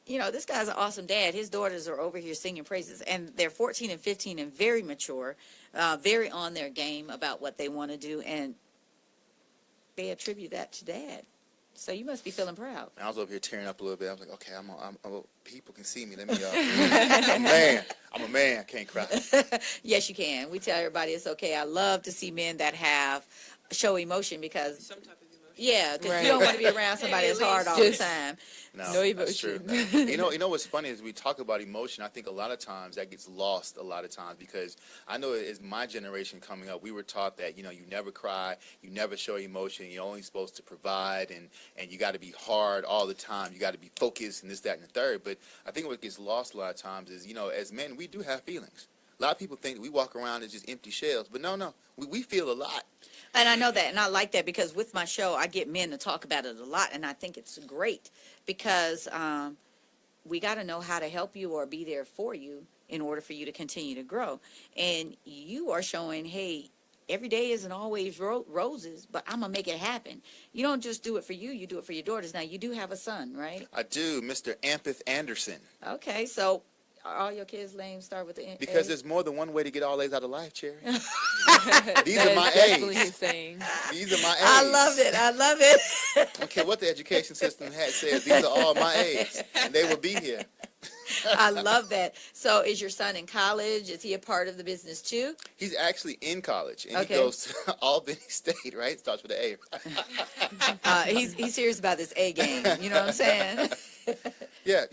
you know, this guy's an awesome dad. His daughters are over here singing praises, and they're 14 and 15 and very mature, very on their game about what they want to do, and they attribute that to dad. So you must be feeling proud. I was over here tearing up a little bit. I was like, okay, people can see me. Let me, I'm a man. I'm a man. I can't cry. Yes, you can. We tell everybody it's okay. I love to see men that show emotion because some type of emotion. Yeah, because you don't want to be around somebody that's hard all the time. No emotion. That's true. You know what's funny is we talk about emotion. I think a lot of times that gets lost a lot of times because I know as my generation coming up, we were taught that, you know, you never cry, you never show emotion, you're only supposed to provide, and you got to be hard all the time. You got to be focused and this, that, and the third. But I think what gets lost a lot of times is, you know, as men, we do have feelings. A lot of people think we walk around as just empty shells, but no, we feel a lot. And I know that, and I like that because with my show, I get men to talk about it a lot, and I think it's great because we got to know how to help you or be there for you in order for you to continue to grow. And you are showing, hey, every day isn't always roses, but I'm going to make it happen. You don't just do it for you, you do it for your daughters. Now, you do have a son, right? I do, Mr. Amari Anderson. Okay, so all your kids' names start with the N? Because there's more than one way to get all A's out of life, Cherry. These are my A's. These are my A's. I love it. I love it. I don't care what the education system had said. These are all my A's, and they will be here. I love that. So is your son in college? Is he a part of the business too? He's actually in college, and he goes to Albany State, right? Starts with an A. He's serious about this A game. You know what I'm saying? Yeah.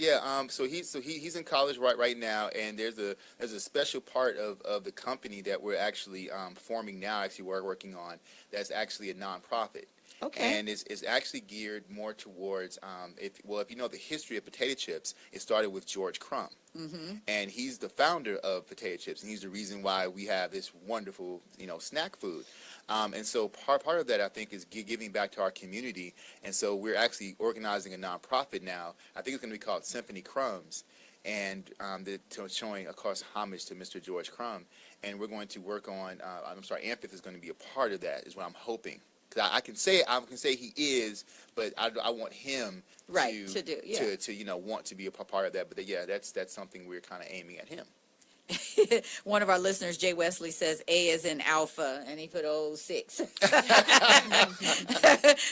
So he's in college right now, and there's a special part of the company that we're actually forming now. Actually, we're working on that's actually a nonprofit. Okay. And it's actually geared more towards if you know the history of potato chips, it started with George Crumb. Mm-hmm. And he's the founder of potato chips, and he's the reason why we have this wonderful, you know, snack food. And so part of that, I think, is giving back to our community. And so we're actually organizing a nonprofit now. I think it's going to be called Symphony Crumbs, and showing, of course, homage to Mr. George Crumb. And we're going to work on. Amphith is going to be a part of that. Is what I'm hoping. Because I can say he is, but I want him to want to be a part of that. But yeah, that's something we're kind of aiming at him. One of our listeners, Jay Wesley, says A is in alpha, and he put 06.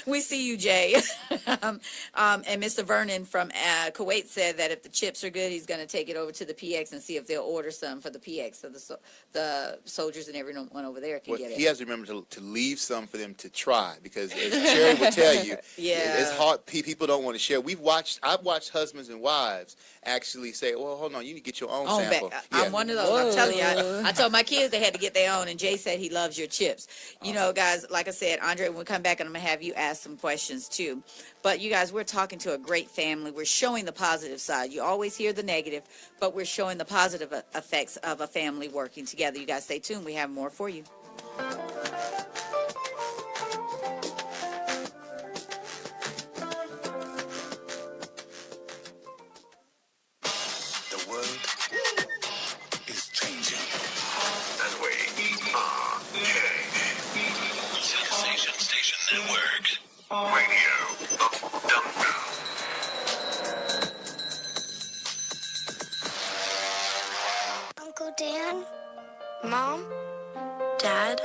We see you, Jay. And Mr. Vernon from Kuwait said that if the chips are good, he's going to take it over to the PX and see if they'll order some for the PX, so the soldiers and everyone over there can get it. He has to remember to leave some for them to try, because as Sherry will tell you, it's hard. People don't want to share. I've watched husbands and wives actually say, well, hold on, you need to get your own sample. I'm one of those. I'm telling you, I told my kids they had to get their own, and Jay said he loves your chips. You know, guys, like I said, Andre, when we come back, and I'm going to have you ask some questions too. But you guys, we're talking to a great family. We're showing the positive side. You always hear the negative, but we're showing the positive effects of a family working together. You guys stay tuned. We have more for you. The world is changing. And we are Sensation Station Network. Radio of Dondre. Uncle Dan? Mom? Dad?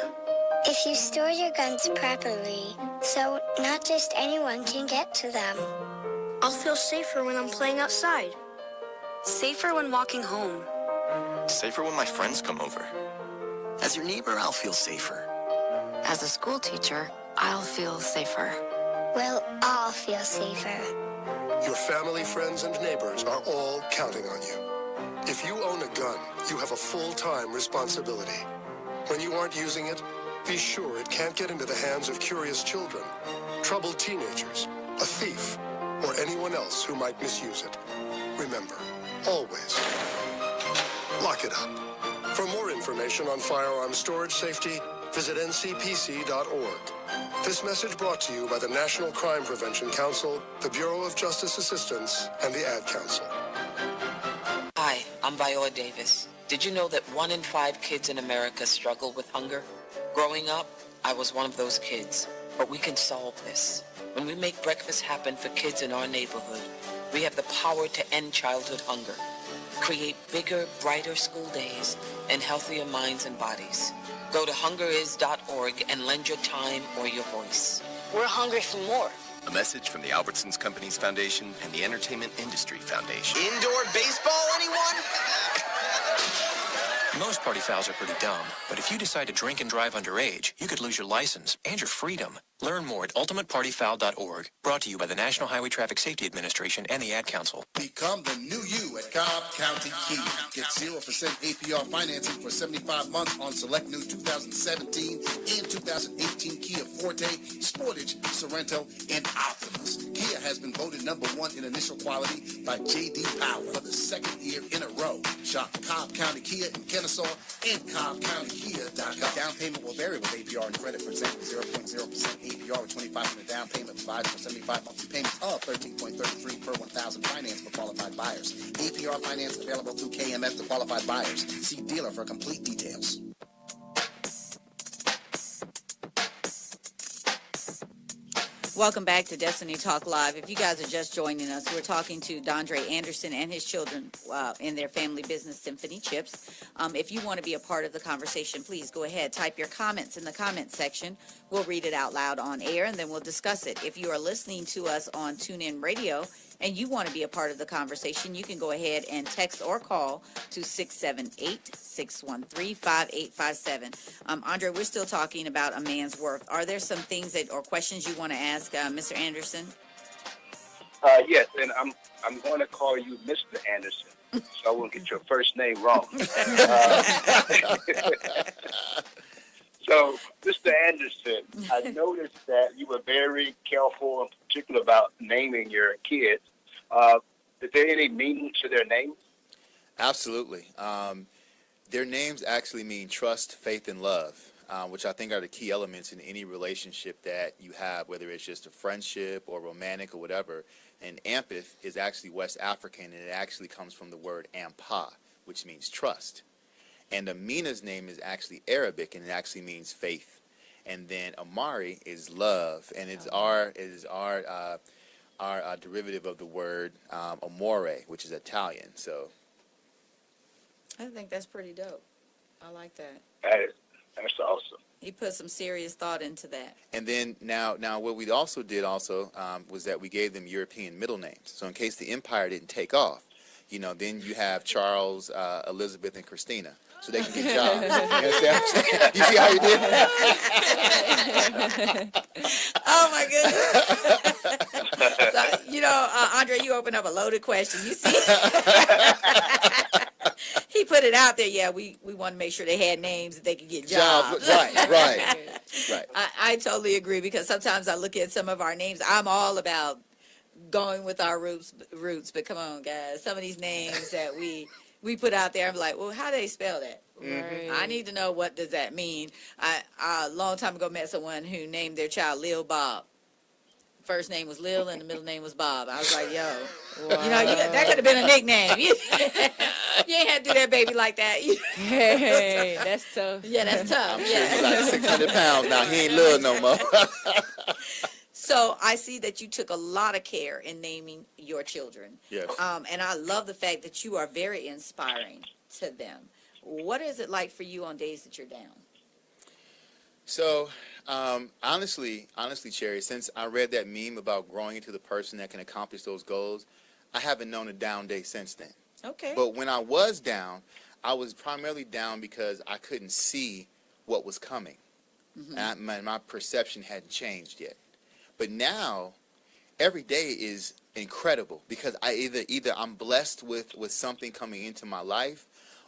If you store your guns properly, so not just anyone can get to them. I'll feel safer when I'm playing outside. Safer when walking home. Safer when my friends come over. As your neighbor, I'll feel safer. As a school teacher, I'll feel safer. We'll all feel safer. Your family, friends, and neighbors are all counting on you. If you own a gun, you have a full-time responsibility. When you aren't using it, be sure it can't get into the hands of curious children, troubled teenagers, a thief, or anyone else who might misuse it. Remember, always lock it up. For more information on firearm storage safety, visit ncpc.org. This message brought to you by the National Crime Prevention Council, the Bureau of Justice Assistance, and the Ad Council. Hi, I'm Viola Davis. Did you know that 1 in 5 kids in America struggle with hunger? Growing up, I was one of those kids, but we can solve this. When we make breakfast happen for kids in our neighborhood, we have the power to end childhood hunger, create bigger, brighter school days, and healthier minds and bodies. Go to hungeris.org and lend your time or your voice. We're hungry for more. A message from the Albertsons Companies Foundation and the Entertainment Industry Foundation. Indoor baseball, anyone? Most party fouls are pretty dumb, but if you decide to drink and drive underage, you could lose your license and your freedom. Learn more at ultimatepartyfoul.org. Brought to you by the National Highway Traffic Safety Administration and the Ad Council. Become the new you at Cobb County Kia. Get 0% APR financing for 75 months on select new 2017 and 2018 Kia Forte, Sportage, Sorento, and Optimus. Kia has been voted #1 in initial quality by J.D. Power for the 2nd year in a row. Shop Cobb County Kia in Kennesaw and CobbCountyKia.com. Down payment will vary with APR and credit. For example, 0.0% APR with 25% down payment provides for 75 monthly payments of $13.33 per 1,000 finance for qualified buyers. APR finance available through KMF to qualified buyers. See dealer for complete details. Welcome back to Destiny Talk Live. If you guys are just joining us, we're talking to Dondre Anderson and his children in their family business, Symphony Chips. If you want to be a part of the conversation, please go ahead. Type your comments in the comments section. We'll read it out loud on air, and then we'll discuss it. If you are listening to us on TuneIn Radio and you want to be a part of the conversation, you can go ahead and text or call to 678-613-5857. Andre, we're still talking about a man's worth. Are there some things that or questions you want to ask Mr. Anderson? Yes, and I'm going to call you Mr. Anderson, so I won't get your first name wrong. So, Mr. Anderson, I noticed that you were very careful and particular about naming your kids. Is there any meaning to their names? Absolutely. Their names actually mean trust, faith, and love, which I think are the key elements in any relationship that you have, whether it's just a friendship or romantic or whatever. And Ampith is actually West African, and it actually comes from the word Ampa, which means trust. And Amina's name is actually Arabic, and it actually means faith. And then Amari is love, and it's our derivative of the word amore, which is Italian. So I think that's pretty dope. I like that. That's awesome. He put some serious thought into that. And then now what we also did was that we gave them European middle names. So in case the empire didn't take off, then you have Charles, Elizabeth, and Christina, so they can get jobs. You understand what I'm saying? You see how you did? Oh my goodness! So, Andre, you opened up a loaded question. You see, he put it out there. Yeah, we want to make sure they had names that they could get jobs. Right. I totally agree, because sometimes I look at some of our names. I'm all about going with our roots, but come on, guys, some of these names that we put out there, I'm like, well, how do they spell that? Mm-hmm. I need to know, what does that mean? I a long time ago met someone who named their child Lil Bob. First name was Lil and the middle name was Bob. I was like, yo, that could have been a nickname. You ain't had to do that baby like that. Hey, that's tough. Yeah, that's tough. I'm sure he's like 600 pounds now. He ain't little no more. So I see that you took a lot of care in naming your children. Yes. And I love the fact that you are very inspiring to them. What is it like for you on days that you're down? So, honestly, Cherry, since I read that meme about growing into the person that can accomplish those goals, I haven't known a down day since then. Okay. But when I was down, I was primarily down because I couldn't see what was coming. Mm-hmm. And my perception hadn't changed yet. But now, every day is incredible, because I either I'm blessed with something coming into my life,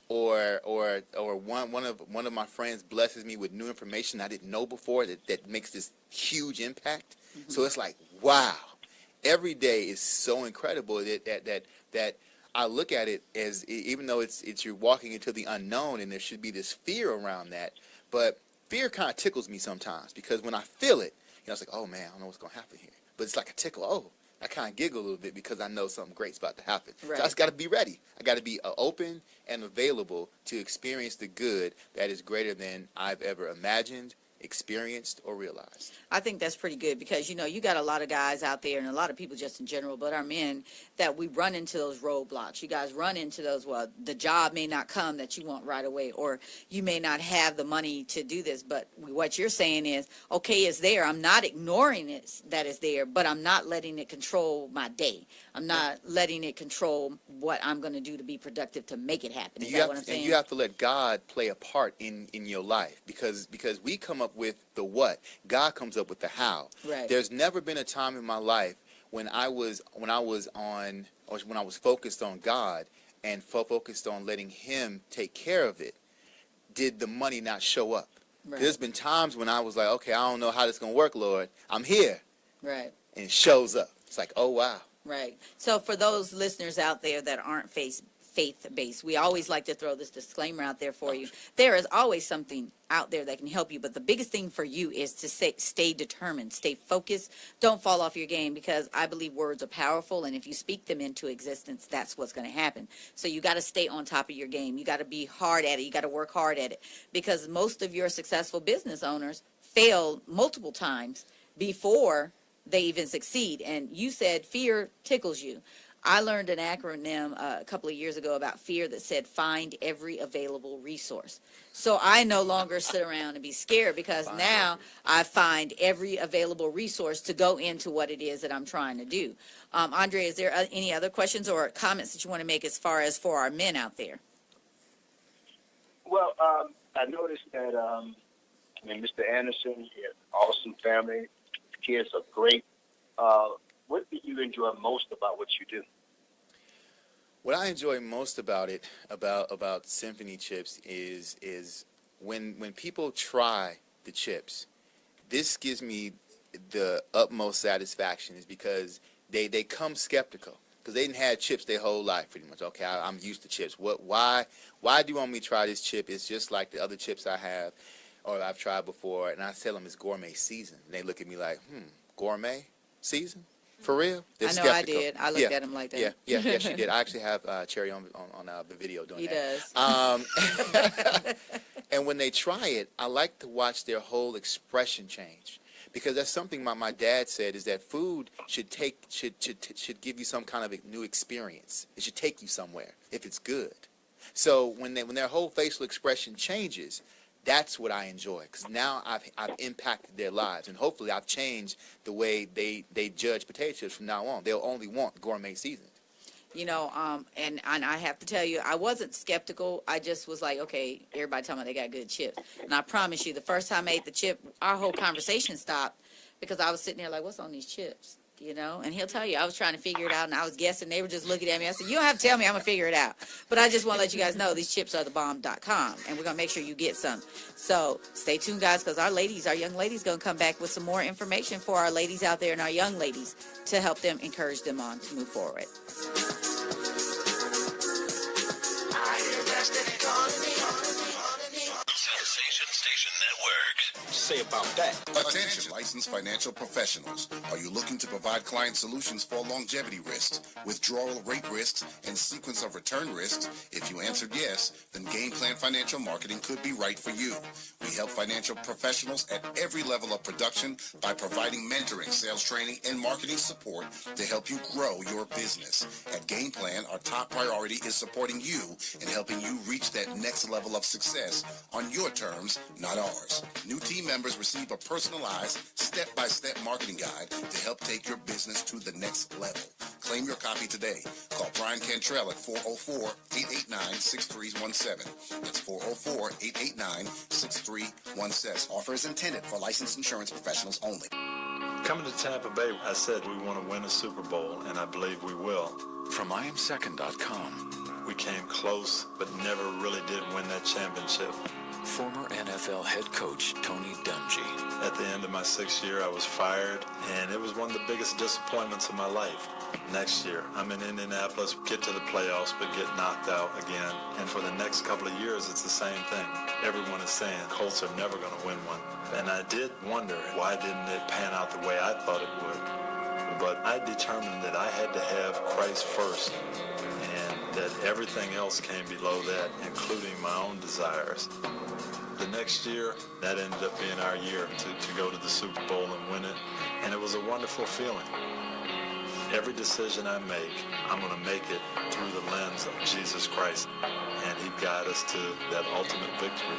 or one of my friends blesses me with new information I didn't know before that makes this huge impact. Mm-hmm. So it's like, wow, every day is so incredible that I look at it as, even though it's you're walking into the unknown and there should be this fear around that, but fear kind of tickles me sometimes, because when I feel it, it's like, oh man, I don't know what's gonna happen here, but it's like a tickle. Oh, I kind of giggle a little bit because I know something great's about to happen. Right. So I just got to be ready. I got to be open and available to experience the good that is greater than I've ever imagined, experienced, or realized. I think that's pretty good, because you got a lot of guys out there, and a lot of people just in general, but our men, that we run into those roadblocks. You guys run into those, well, the job may not come that you want right away, or you may not have the money to do this, but what you're saying is, okay, it's there. I'm not ignoring it that it's there, but I'm not letting it control my day. I'm not letting it control what I'm going to do to be productive to make it happen. Is that what I'm saying? And you have to let God play a part in your life, because we come up with the what, God comes up with the how. Right. There's never been a time in my life when I was focused on God and focused on letting Him take care of it, did the money not show up. Right. There's been times when I was like, okay, I don't know how this is going to work, Lord. I'm here. Right. And it shows up. It's like, oh, wow. Right. So for those listeners out there that aren't faith-based, we always like to throw this disclaimer out there for you. There is always something out there that can help you, but the biggest thing for you is to stay determined, stay focused, don't fall off your game, because I believe words are powerful, and if you speak them into existence, that's what's going to happen. So you got to stay on top of your game. You got to be hard at it. You got to work hard at it, because most of your successful business owners fail multiple times before they even succeed. And you said fear tickles you. I learned an acronym a couple of years ago about fear that said, find every available resource. So I no longer sit around and be scared, because now I find every available resource to go into what it is that I'm trying to do. Andre, is there any other questions or comments that you want to make as far as for our men out there? Well, I noticed that, Mr. Anderson, he has an awesome family. Kids are great. What do you enjoy most about what you do? What I enjoy most about it, about Symphony chips, is when people try the chips. This gives me the utmost satisfaction, is because they come skeptical, because they didn't have chips their whole life pretty much. Okay, I'm used to chips. Why do you want me to try this chip? It's just like the other chips I have or I've tried before. And I tell them it's gourmet season. And they look at me like, gourmet season? For real? They're skeptical. I did. I looked at him like that. Yeah, she did. I actually have Cherry on the video doing that. He does. And when they try it, I like to watch their whole expression change, because that's something my dad said, is that food should give you some kind of a new experience. It should take you somewhere if it's good. So when their whole facial expression changes, that's what I enjoy, because now I've impacted their lives, and hopefully I've changed the way they judge potato chips from now on. They'll only want gourmet seasoned. You know, and I have to tell you, I wasn't skeptical. I just was like, okay, everybody telling me they got good chips. And I promise you, the first time I ate the chip, our whole conversation stopped because I was sitting there like, what's on these chips? You know, and he'll tell you, I was trying to figure it out, and I was guessing. They were just looking at me. I said, you don't have to tell me. I'm going to figure it out. But I just want to let you guys know these chips are thebomb.com, and we're going to make sure you get some. So stay tuned, guys, because our young ladies, going to come back with some more information for our ladies out there and our young ladies to help them, encourage them on to move forward. Sensation Station Network. Say about that. Attention, licensed financial professionals. Are you looking to provide client solutions for longevity risks, withdrawal rate risks, and sequence of return risks? If you answered yes, then Game Plan Financial Marketing could be right for you. We help financial professionals at every level of production by providing mentoring, sales training, and marketing support to help you grow your business. At Game Plan, our top priority is supporting you and helping you reach that next level of success on your terms, not ours. New team members receive a personalized, step-by-step marketing guide to help take your business to the next level. Claim your copy today. Call Brian Cantrell at 404-889-6317. That's 404-889-6317. Offer is intended for licensed insurance professionals only. Coming to Tampa Bay, I said we want to win a Super Bowl, and I believe we will. From IamSecond.com. We came close, but never really did win that championship. Former NFL head coach Tony Dungy. At the end of my 6th year, I was fired, and it was one of the biggest disappointments of my life. Next year, I'm in Indianapolis, get to the playoffs, but get knocked out again. And for the next couple of years, it's the same thing. Everyone is saying Colts are never going to win one. And I did wonder, why didn't it pan out the way I thought it would? But I determined that I had to have Christ first, and that everything else came below that, including my own desires. The next year, that ended up being our year to go to the Super Bowl and win it, and it was a wonderful feeling. Every decision I make, I'm going to make it through the lens of Jesus Christ, and He'd guide us to that ultimate victory.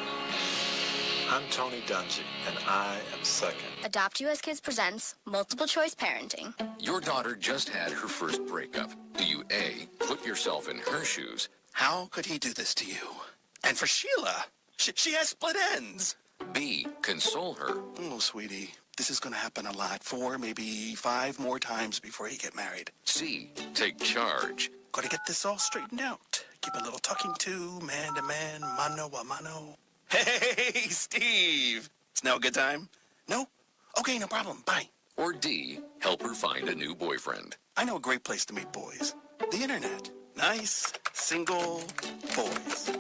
I'm Tony Dungy, and I am second. Adopt US Kids presents Multiple Choice Parenting. Your daughter just had her first breakup. Do you A, put yourself in her shoes? How could he do this to you? And for Sheila, she has split ends. B, console her. Oh, sweetie, this is going to happen a lot. 4, maybe 5 more times before you get married. C, take charge. Got to get this all straightened out. Give a little talking to, man to man, mano a mano. Hey, Steve. It's now a good time? No? Okay, no problem. Bye. Or D, help her find a new boyfriend. I know a great place to meet boys. The internet. Nice, single boys.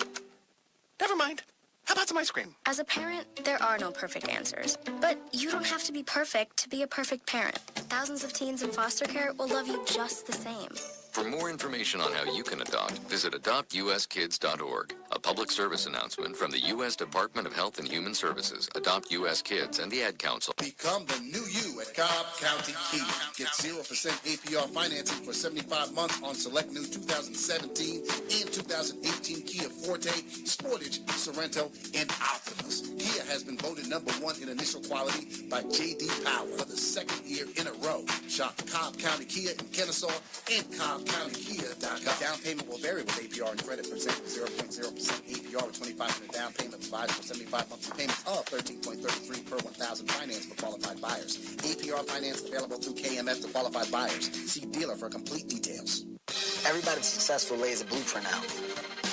Never mind. How about some ice cream? As a parent, there are no perfect answers. But you don't have to be perfect to be a perfect parent. Thousands of teens in foster care will love you just the same. For more information on how you can adopt, visit adoptuskids.org. A public service announcement from the U.S. Department of Health and Human Services, Adopt U.S. Kids, and the Ad Council. Become the new you at Cobb County Kia. Get 0% APR financing for 75 months on select new 2017 and 2018 Kia Forte, Sportage, Sorrento, and Optimus. Kia has been voted #1 in initial quality by J.D. Power for the 2nd year in a row. Shop Cobb County Kia in Kennesaw and CobbCountyKia.com. Down payment will vary with APR and credit. For example, 0.0% APR with 25% down payment provided for 75 monthly payments of $13.33 per 1,000 finance for qualified buyers. APR finance available through KMF to qualified buyers. See dealer for complete details. Everybody successful lays a blueprint out.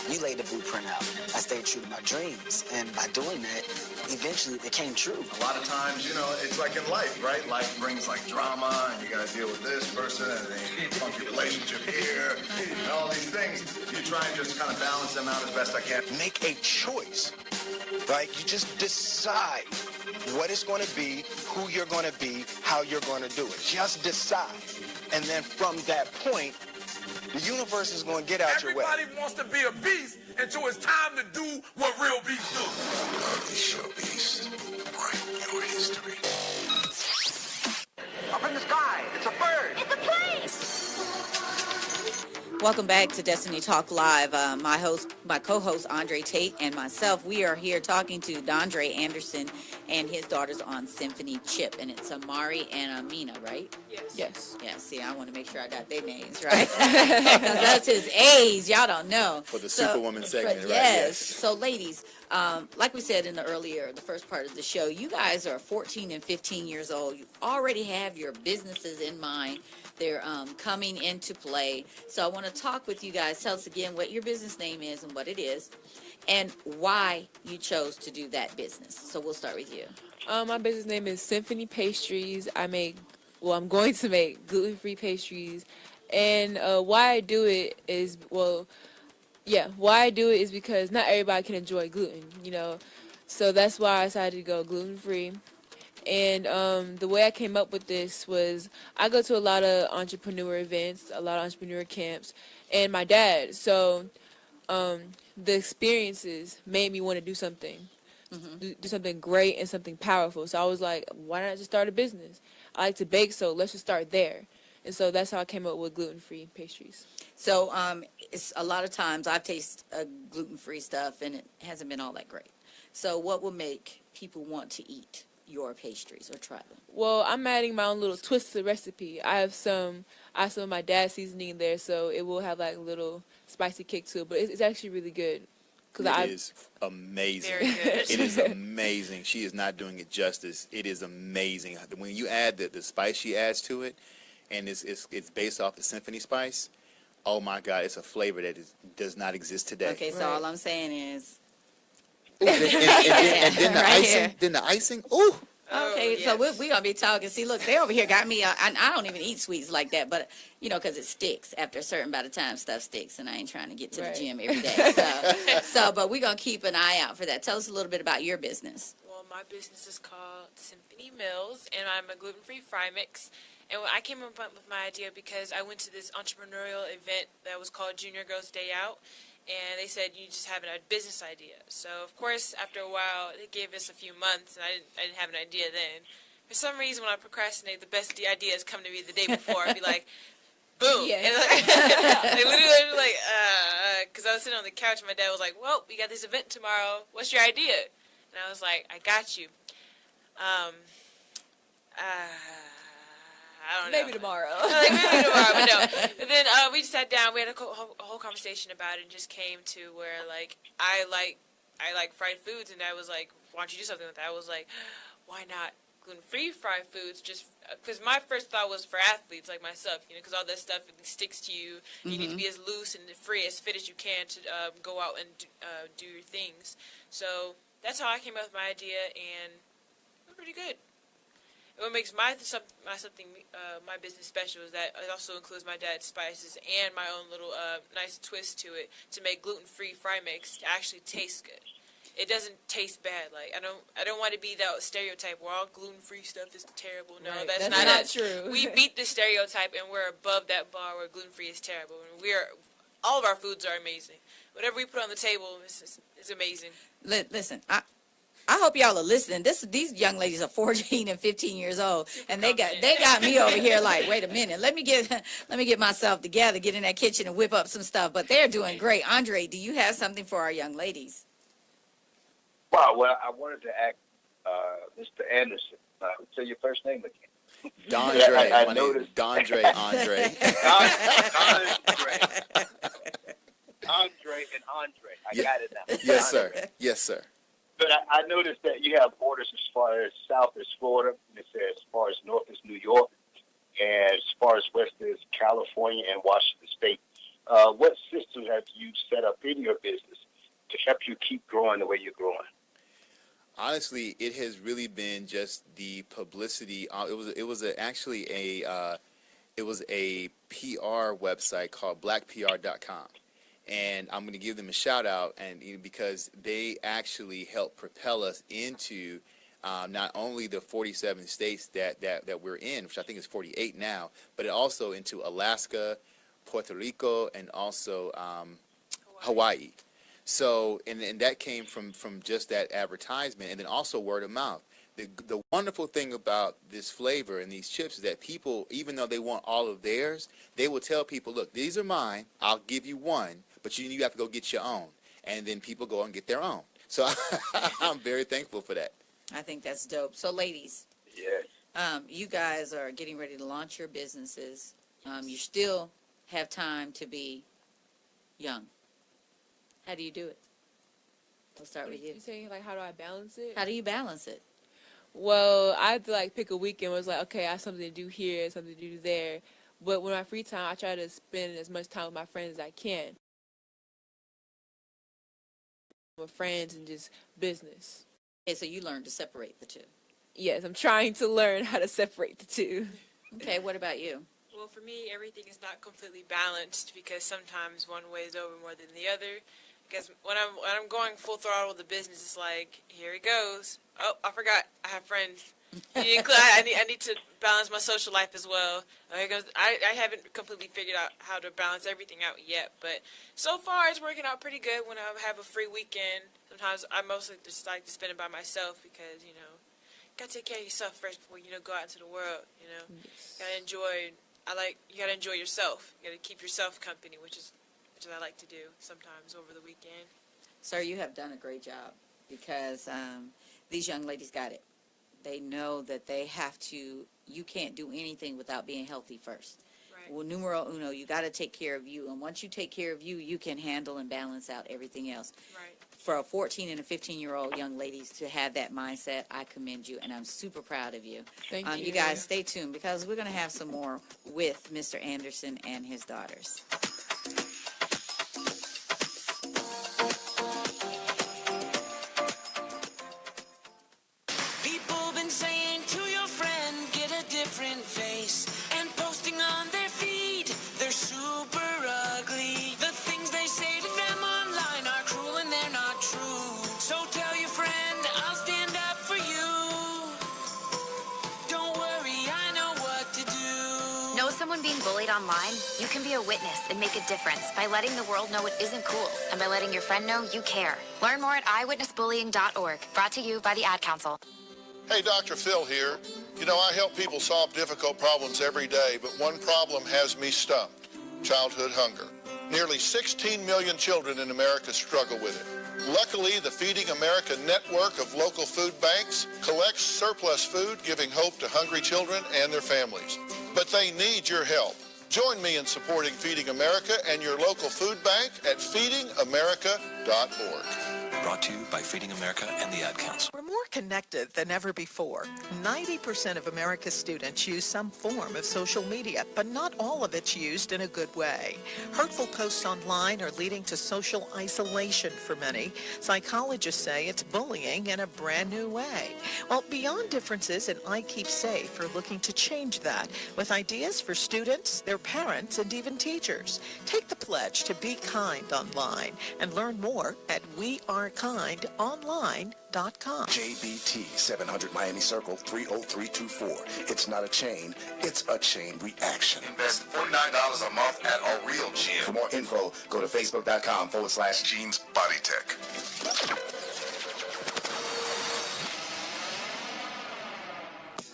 You laid the blueprint out. I stayed true to my dreams, and by doing that, eventually it came true. A lot of times, it's like in life, right? Life brings like drama, and you got to deal with this person, and then funky relationship here, and all these things. You try and just kind of balance them out as best I can. Make a choice, right? You just decide what it's going to be, who you're going to be, how you're going to do it. Just decide. And then from that point, the universe is going to get out your way. Everybody wants to be a beast until it's time to do what real beasts do. Unleash your beast. Write your history. Up in the sky, it's a bird. It's a place! Welcome back to Destiny Talk Live. My co-host Andre Tate and myself, we are here talking to Dondre Anderson and his daughters on Symphony Chip, and it's Amari and Amina, right? Yes. Yeah. See, I want to make sure I got their names right because that's his A's. Y'all don't know. For the Superwoman segment, right? Yes. So, ladies, like we said in the first part of the show, you guys are 14 and 15 years old. You already have your businesses in mind. They're coming into play. So I want to talk with you guys. Tell us again what your business name is and what it is and why you chose to do that business. So we'll start with you. My business name is Symphony Pastries. I'm going to make gluten-free pastries. And why I do it is, because not everybody can enjoy gluten, So that's why I decided to go gluten-free. And the way I came up with this was I go to a lot of entrepreneur events, a lot of entrepreneur camps, and my dad. So the experiences made me want to do something, do something great and something powerful. So I was like, why not just start a business? I like to bake, so let's just start there. And so that's how I came up with gluten-free pastries. So it's a lot of times I've tasted gluten-free stuff, and it hasn't been all that great. So what will make people want to eat your pastries or try them? Well, I'm adding my own little twist to the recipe. I have some of my dad's seasoning in there, so it will have like a little spicy kick to it. But it's actually really good. It is amazing. Very good. It is amazing. She is not doing it justice. It is amazing. When you add the spice she adds to it, and it's based off the Symphony spice, oh my God, it's a flavor that does not exist today. Okay, so all I'm saying is... and then the right icing. here. Then the icing. Ooh. Okay, so we're going to be talking. See, look, they over here got me. I don't even eat sweets like that, but, because it sticks. After a certain amount of time, stuff sticks, and I ain't trying to get to the gym every day. But we're going to keep an eye out for that. Tell us a little bit about your business. Well, my business is called Symphony Mills, and I'm a gluten-free fry mix. And I came up with my idea because I went to this entrepreneurial event that was called Junior Girls Day Out. And they said, you just have a business idea. So, of course, after a while, they gave us a few months, and I didn't have an idea then. For some reason, when I procrastinate, the best ideas come to me the day before. I'd be like, boom. Yeah. And like, literally, because I was sitting on the couch, and my dad was like, well, we got this event tomorrow. What's your idea? And I was like, I got you. I don't know. Maybe tomorrow. Maybe tomorrow, but no. And then we just sat down. We had a whole conversation about it, and just came to where I like fried foods, and I was like, why don't you do something with that? I was like, why not gluten-free fried foods? Just because my first thought was for athletes like myself, because all that stuff really sticks to you. You need to be as loose and free, as fit as you can to go out and do your things. So that's how I came up with my idea, and it was pretty good. What makes my business special is that it also includes my dad's spices and my own little nice twist to it to make gluten-free fry mix to actually taste good. It doesn't taste bad. Like I don't want to be that stereotype where all gluten-free stuff is terrible. No, Right. that's not true. We beat the stereotype, and we're above that bar where gluten-free is terrible. And all of our foods are amazing. Whatever we put on the table is amazing. Listen, I hope y'all are listening. These young ladies are 14 and 15 years old, and they got me over here like, wait a minute, let me get myself together, get in that kitchen and whip up some stuff. But they're doing great. Andre, do you have something for our young ladies? Well, I wanted to ask Mr. Anderson. Say your first name again. Dondre. I noticed. Dondre Andre. Andre and Andre. I got it now. Yes, sir. Yes, sir. But I noticed that you have orders as far as south as Florida, and as far as north as New York, and as far as west as California and Washington State. What systems have you set up in your business to help you keep growing the way you're growing? Honestly, it has really been just the publicity. It was a PR website called blackpr.com. And I'm going to give them a shout out, and because they actually helped propel us into not only the 47 states that we're in, which I think is 48 now, but also into Alaska, Puerto Rico, and also Hawaii. So, and that came from just that advertisement, and then also word of mouth. The wonderful thing about this flavor and these chips is that people, even though they want all of theirs, they will tell people, look, these are mine. I'll give you one, but you have to go get your own. And then people go and get their own. So I'm very thankful for that. I think that's dope. So, ladies, you guys are getting ready to launch your businesses. You still have time to be young. How do you do it? We'll start with you. You saying, like, how do I balance it? How do you balance it? Well, I had to, like, pick a weekend where it's like, okay, I have something to do here, something to do there. But when my free time, I try to spend as much time with my friends as I can. With friends and just business. Okay, so you learned to separate the two. Yes, I'm trying to learn how to separate the two. Okay, what about you? Well, for me, everything is not completely balanced because sometimes one weighs over more than the other. Because when I'm going full throttle with the business, it's like, here it goes. Oh, I forgot. I have friends. I need to balance my social life as well. I haven't completely figured out how to balance everything out yet, but so far it's working out pretty good when I have a free weekend. Sometimes I mostly just like to spend it by myself because, you know, gotta take care of yourself first before, you know, go out into the world, you know. Yes. You gotta enjoy yourself. You gotta keep yourself company, which is I like to do sometimes over the weekend. Sir, you have done a great job because these young ladies got it. They know that they have to, you can't do anything without being healthy first. Right. Well, numero uno, you got to take care of you. And once you take care of you, you can handle and balance out everything else. Right. For a 14 and a 15-year-old young ladies to have that mindset, I commend you, and I'm super proud of you. Thank you. You guys stay tuned because we're going to have some more with Mr. Anderson and his daughters. People been saying to your friend, get a different face, and posting on their feed, they're super ugly. The things they say to them online are cruel and they're not true. So tell your friend, I'll stand up for you. Don't worry, I know what to do. Know someone being bullied online? You can be a witness and make a difference by letting the world know it isn't cool and by letting your friend know you care. Learn more at eyewitnessbullying.org. Brought to you by the Ad Council. Hey, Dr. Phil here. You know, I help people solve difficult problems every day, but one problem has me stumped: childhood hunger. Nearly 16 million children in America struggle with it. Luckily, the Feeding America network of local food banks collects surplus food, giving hope to hungry children and their families. But they need your help. Join me in supporting Feeding America and your local food bank at feedingamerica.org. Brought to you by Feeding America and the Ad Council. We're more connected than ever before. 90% of America's students use some form of social media, but not all of it's used in a good way. Hurtful posts online are leading to social isolation for many. Psychologists say it's bullying in a brand new way. Well, Beyond Differences and I Keep Safe are looking to change that with ideas for students, their parents, and even teachers. Take the pledge to be kind online and learn more at wearekindonline.com. JBT 700 Miami Circle 30324. It's not a chain, it's a chain reaction. Invest $49 a month at a real gym. For more info, go to facebook.com/Jeans Body Tech.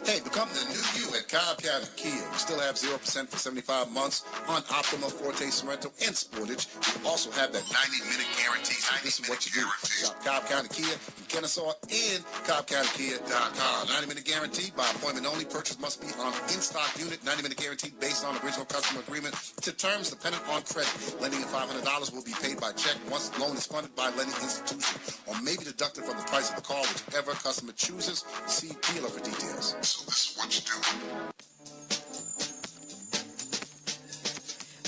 Hey, become the new you at Cobb County Kia. We still have 0% for 75 months on Optima, Forte, Sorrento, and Sportage. We also have that 90-minute guarantee. So this is what you do. Shop Cobb County Kia in Kennesaw and CobbCountyKia.com. 90-minute guarantee by appointment only. Purchase must be on in-stock unit. 90-minute guarantee based on original customer agreement. To terms dependent on credit. Lending of $500 will be paid by check once the loan is funded by lending institution, or may be deducted from the price of the car, whichever customer chooses. See dealer for details. So this is what you do.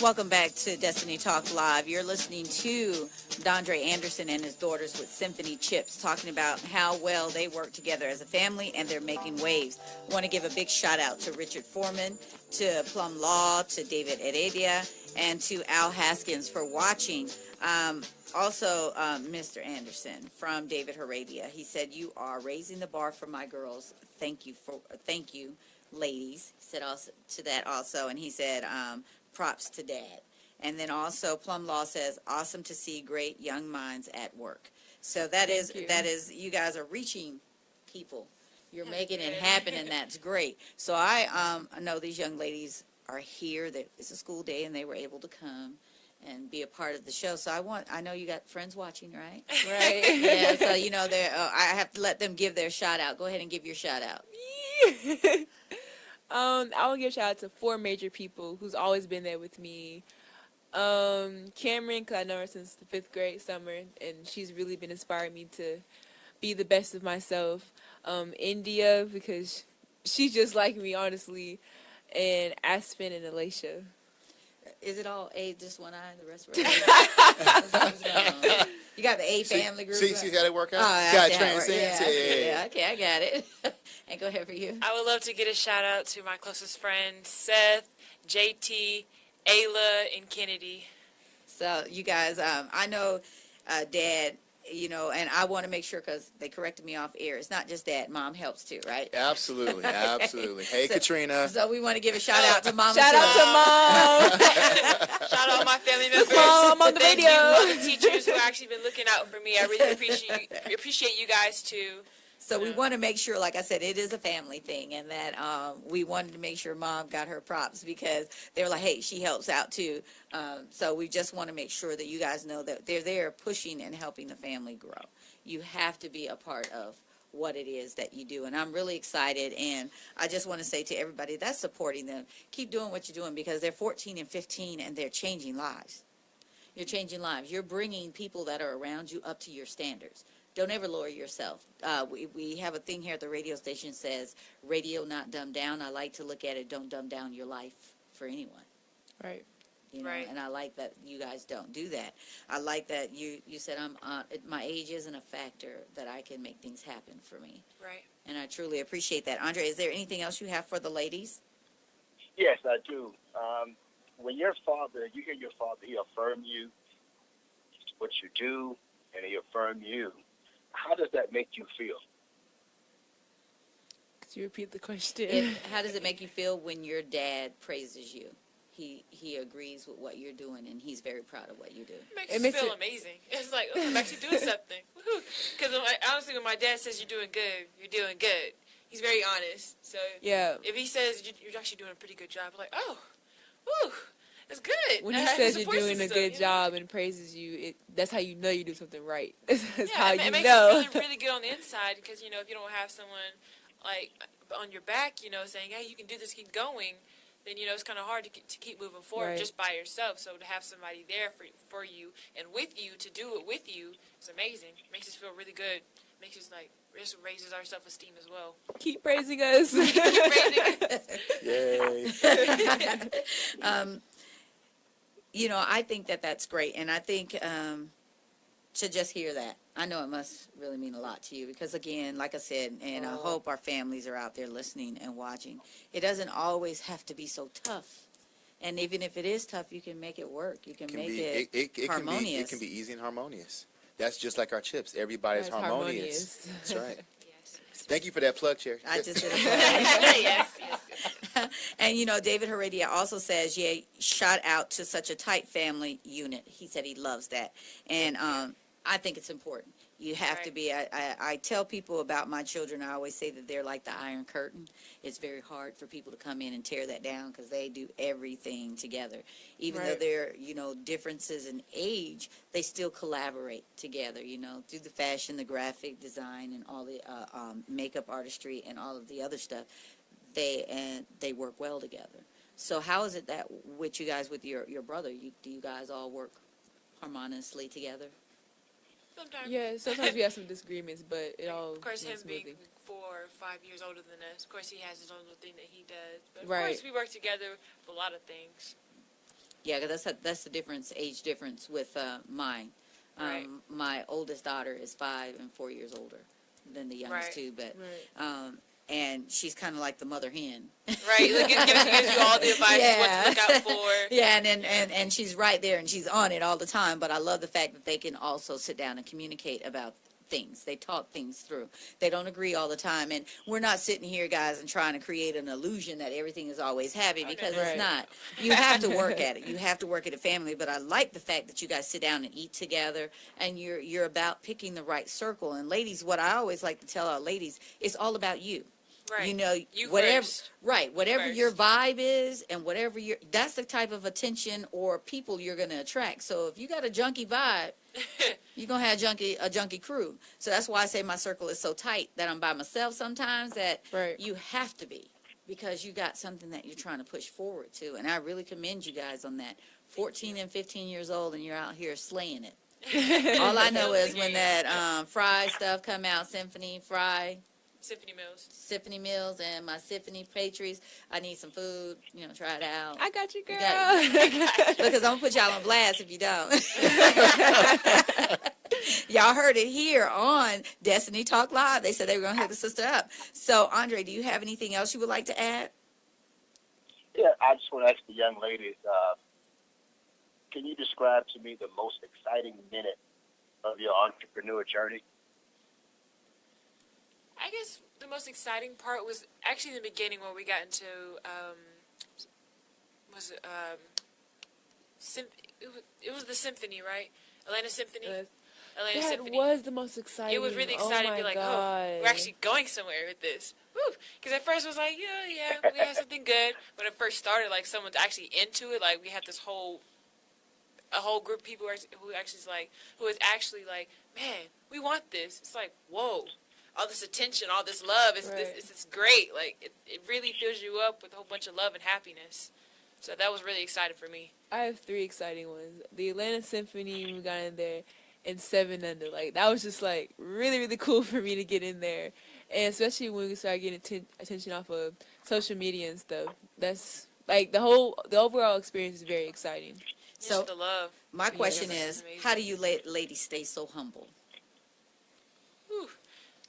Welcome back to Destiny Talk Live. You're listening to Dondre Anderson and his daughters with Symphony Chips, talking about how well they work together as a family and they're making waves. I want to give a big shout out to Richard Foreman, to Plum Law, to David Heredia, and to Al Haskins for watching. Also, Mr. Anderson from David Heredia. He said, "You are raising the bar for my girls. Thank you, ladies." He said also to that also, and he said, "Props to Dad." And then also, Plum Law says, "Awesome to see great young minds at work." So that is you guys are reaching people You're making it happen, and that's great. So I know these young ladies are here. That it's a school day, and they were able to come and be a part of the show. So I know you got friends watching, right? Right. Yeah. So I have to let them give their shout out. Go ahead and give your shout out. I will give a shout out to 4 major people who's always been there with me. Cameron, because I know her since the 5th grade summer, and she's really been inspiring me to be the best of myself. India, because she's just like me, honestly, and Aspen and Alacia. Is it all A, just one eye, and the rest of it? You got the A family group. See how it work out? Got yeah, okay, I got it. And go ahead for you. I would love to get a shout out to my closest friends, Seth, JT, Ayla, and Kennedy. So you guys, I know Dad, and I want to make sure, because they corrected me off air, it's not just Dad, Mom helps too, right? Absolutely. Hey, Katrina. So we want to give a shout out to Mom. Shout out to Mom. Shout out my family members. Mom, I'm on the radio. Thank you for the teachers who actually been looking out for me. I really appreciate you guys too. So we want to make sure, like I said, it is a family thing, and that we wanted to make sure Mom got her props, because they were like, hey, she helps out too. So we just want to make sure that you guys know that they're there pushing and helping the family grow. You have to be a part of what it is that you do, and I'm really excited, and I just want to say to everybody that's supporting them, keep doing what you're doing, because they're 14 and 15 and they're changing lives. You're changing lives. You're bringing people that are around you up to your standards. Don't ever lower yourself. We have a thing here at the radio station that says, radio not dumbed down. I like to look at it, don't dumb down your life for anyone. Right. Right. And I like that you guys don't do that. I like that you said my age isn't a factor, that I can make things happen for me. Right. And I truly appreciate that. Andre, is there anything else you have for the ladies? Yes, I do. When you hear your father, he affirm you, what you do, and he affirm you. How does that make you feel? Could you repeat the question? How does it make you feel when your dad praises you? He agrees with what you're doing, and he's very proud of what you do. It makes you feel amazing. It's like, oh, I'm actually doing something. Because honestly, when my dad says you're doing good, you're doing good. He's very honest. So yeah, if he says you're actually doing a pretty good job, I'm like, oh, whew, that's good. When he says you're doing a good job and praises you, that's how you know you do something right. That's how you know. It makes you feel really good on the inside, because, if you don't have someone, like, on your back, saying, hey, you can do this, keep going, then, it's kind of hard to keep moving forward just by yourself. So to have somebody there for you and with you, to do it with you, is amazing. It makes us feel really good. Makes us, just raises our self-esteem as well. Keep praising us. Keep praising us. Yay. I think that's great. And I think to just hear that, I know it must really mean a lot to you, because, again, like I said, and I hope our families are out there listening and watching, it doesn't always have to be so tough. And even if it is tough, you can make it work. You can make it harmonious. It can be easy and harmonious. That's just like our chips. Everybody's harmonious. That's right. Thank you for that plug, Cherry. I just did a plug. Yes. And, David Heredia also says, shout out to such a tight family unit. He said he loves that. And I think it's important. You have to be. I tell people about my children, I always say that they're like the Iron Curtain. It's very hard for people to come in and tear that down, because they do everything together. Even though they're, differences in age, they still collaborate together, through the fashion, the graphic design, and all the makeup artistry and all of the other stuff. They work well together. So how is it that with you guys, with your brother, do you guys all work harmoniously together? Sometimes. Yeah, sometimes we have some disagreements, but it all Of course, him smoothly. being 4 or 5 years older than us, of course, he has his own little thing that he does. But of Right. course, we work together for a lot of things. Yeah, because that's the age difference with mine. My oldest daughter is 5 and 4 years older than the youngest two, but and she's kind of like the mother hen. Right, gives you all the advice what to look out for. Yeah, and she's right there, and she's on it all the time. But I love the fact that they can also sit down and communicate about things. They talk things through. They don't agree all the time. And we're not sitting here, guys, and trying to create an illusion that everything is always happy, because it's not. You have to work at it. You have to work at a family. But I like the fact that you guys sit down and eat together, and you're about picking the right circle. And ladies, what I always like to tell our ladies, it's all about you. Right. You know, You whatever, first. whatever First. your vibe is, and whatever that's the type of attention or people you're going to attract. So if you got a junkie vibe, you're going to have a junkie crew. So that's why I say my circle is so tight that I'm by myself sometimes, that you have to be, because you got something that you're trying to push forward to. And I really commend you guys on that. 14 and 15 years old, and you're out here slaying it. All I know is when that Fry stuff come out, Symphony Mills and my Symphony pastries. I need some food. You know, try it out. I got you, girl. Because I'm gonna put y'all on blast if you don't. Y'all heard it here on Destiny Talk Live. They said they were gonna hook the sister up. So, Andre, do you have anything else you would like to add? Yeah, I just want to ask the young ladies, can you describe to me the most exciting minute of your entrepreneur journey? I guess the most exciting part was actually the beginning where we got into it was the Symphony, right? Atlanta Symphony. That was the most exciting. It was really exciting to be like, oh, we're actually going somewhere with this. Because at first it was like, yeah, we have something good. When it first started, like someone's actually into it. Like we had this whole group of people who is actually like, man, we want this. It's like, whoa. All this attention, all this love, it's great. Like, it really fills you up with a whole bunch of love and happiness. So that was really exciting for me. I have 3 exciting ones. The Atlanta Symphony, we got in there, and 7 Under. Like, that was just, like, really, really cool for me to get in there. And especially when we started getting attention off of social media and stuff. That's, like, the overall experience is very exciting. So, the love. My question is, how do you ladies stay so humble?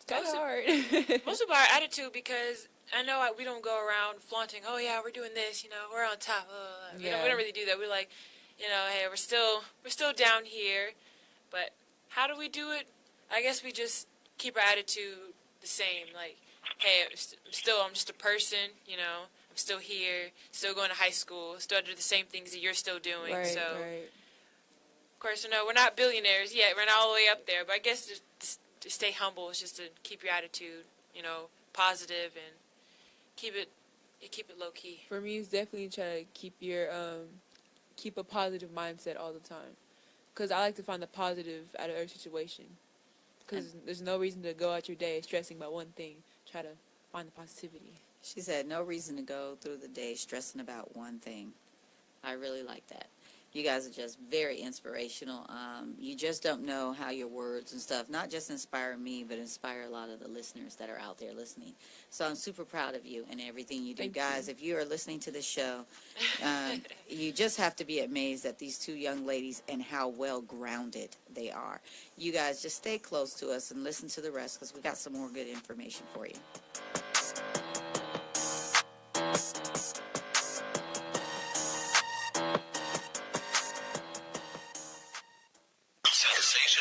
Most of our attitude, because I know we don't go around flaunting, oh yeah, we're doing this, we're on top. We don't really do that. We're like, hey, we're still down here, but how do we do it? I guess we just keep our attitude the same. Like, hey, I'm just a person, I'm still here, still going to high school, still do the same things that you're still doing. Of course, we're not billionaires yet. We're not all the way up there, but I guess just to stay humble is just to keep your attitude, positive, and keep it low key. For me, it's definitely trying to keep a positive mindset all the time, because I like to find the positive out of every situation. Because there's no reason to go out your day stressing about one thing. Try to find the positivity. She said, no reason to go through the day stressing about one thing. I really like that. You guys are just very inspirational. You just don't know how your words and stuff not just inspire me, but inspire a lot of the listeners that are out there listening. So I'm super proud of you and everything you do. Guys, if you are listening to this show, you just have to be amazed at these 2 young ladies and how well grounded they are. You guys just stay close to us and listen to the rest, because we got some more good information for you.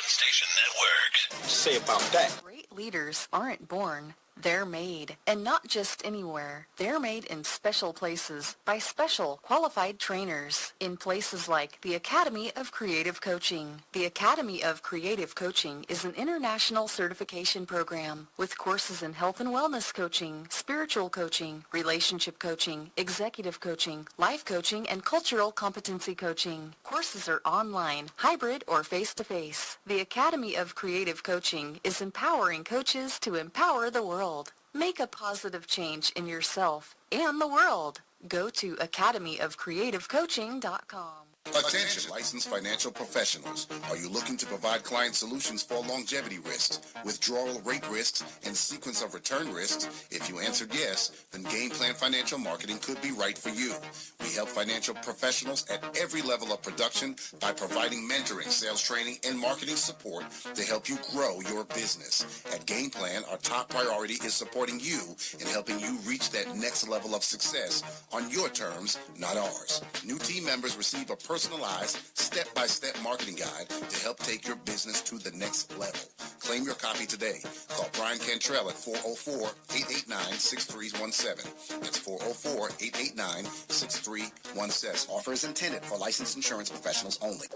Station Network. Say about that. Great leaders aren't born. They're made, and not just anywhere. They're made in special places by special qualified trainers in places like the Academy of Creative Coaching. The Academy of Creative Coaching is an international certification program with courses in health and wellness coaching, spiritual coaching, relationship coaching, executive coaching, life coaching, and cultural competency coaching. Courses are online, hybrid, or face-to-face. The Academy of Creative Coaching is empowering coaches to empower the world. Make a positive change in yourself and the world. Go to academyofcreativecoaching.com. Attention, licensed financial professionals. Are you looking to provide client solutions for longevity risks, withdrawal rate risks, and sequence of return risks? If you answered yes, then Game Plan Financial Marketing could be right for you. We help financial professionals at every level of production by providing mentoring, sales training, and marketing support to help you grow your business. At Game Plan, our top priority is supporting you and helping you reach that next level of success on your terms, not ours. New team members receive a personalized, step-by-step marketing guide to help take your business to the next level. Claim your copy today. Call Brian Cantrell at 404-889-6317. That's 404-889-6317. Offer is intended for licensed insurance professionals only.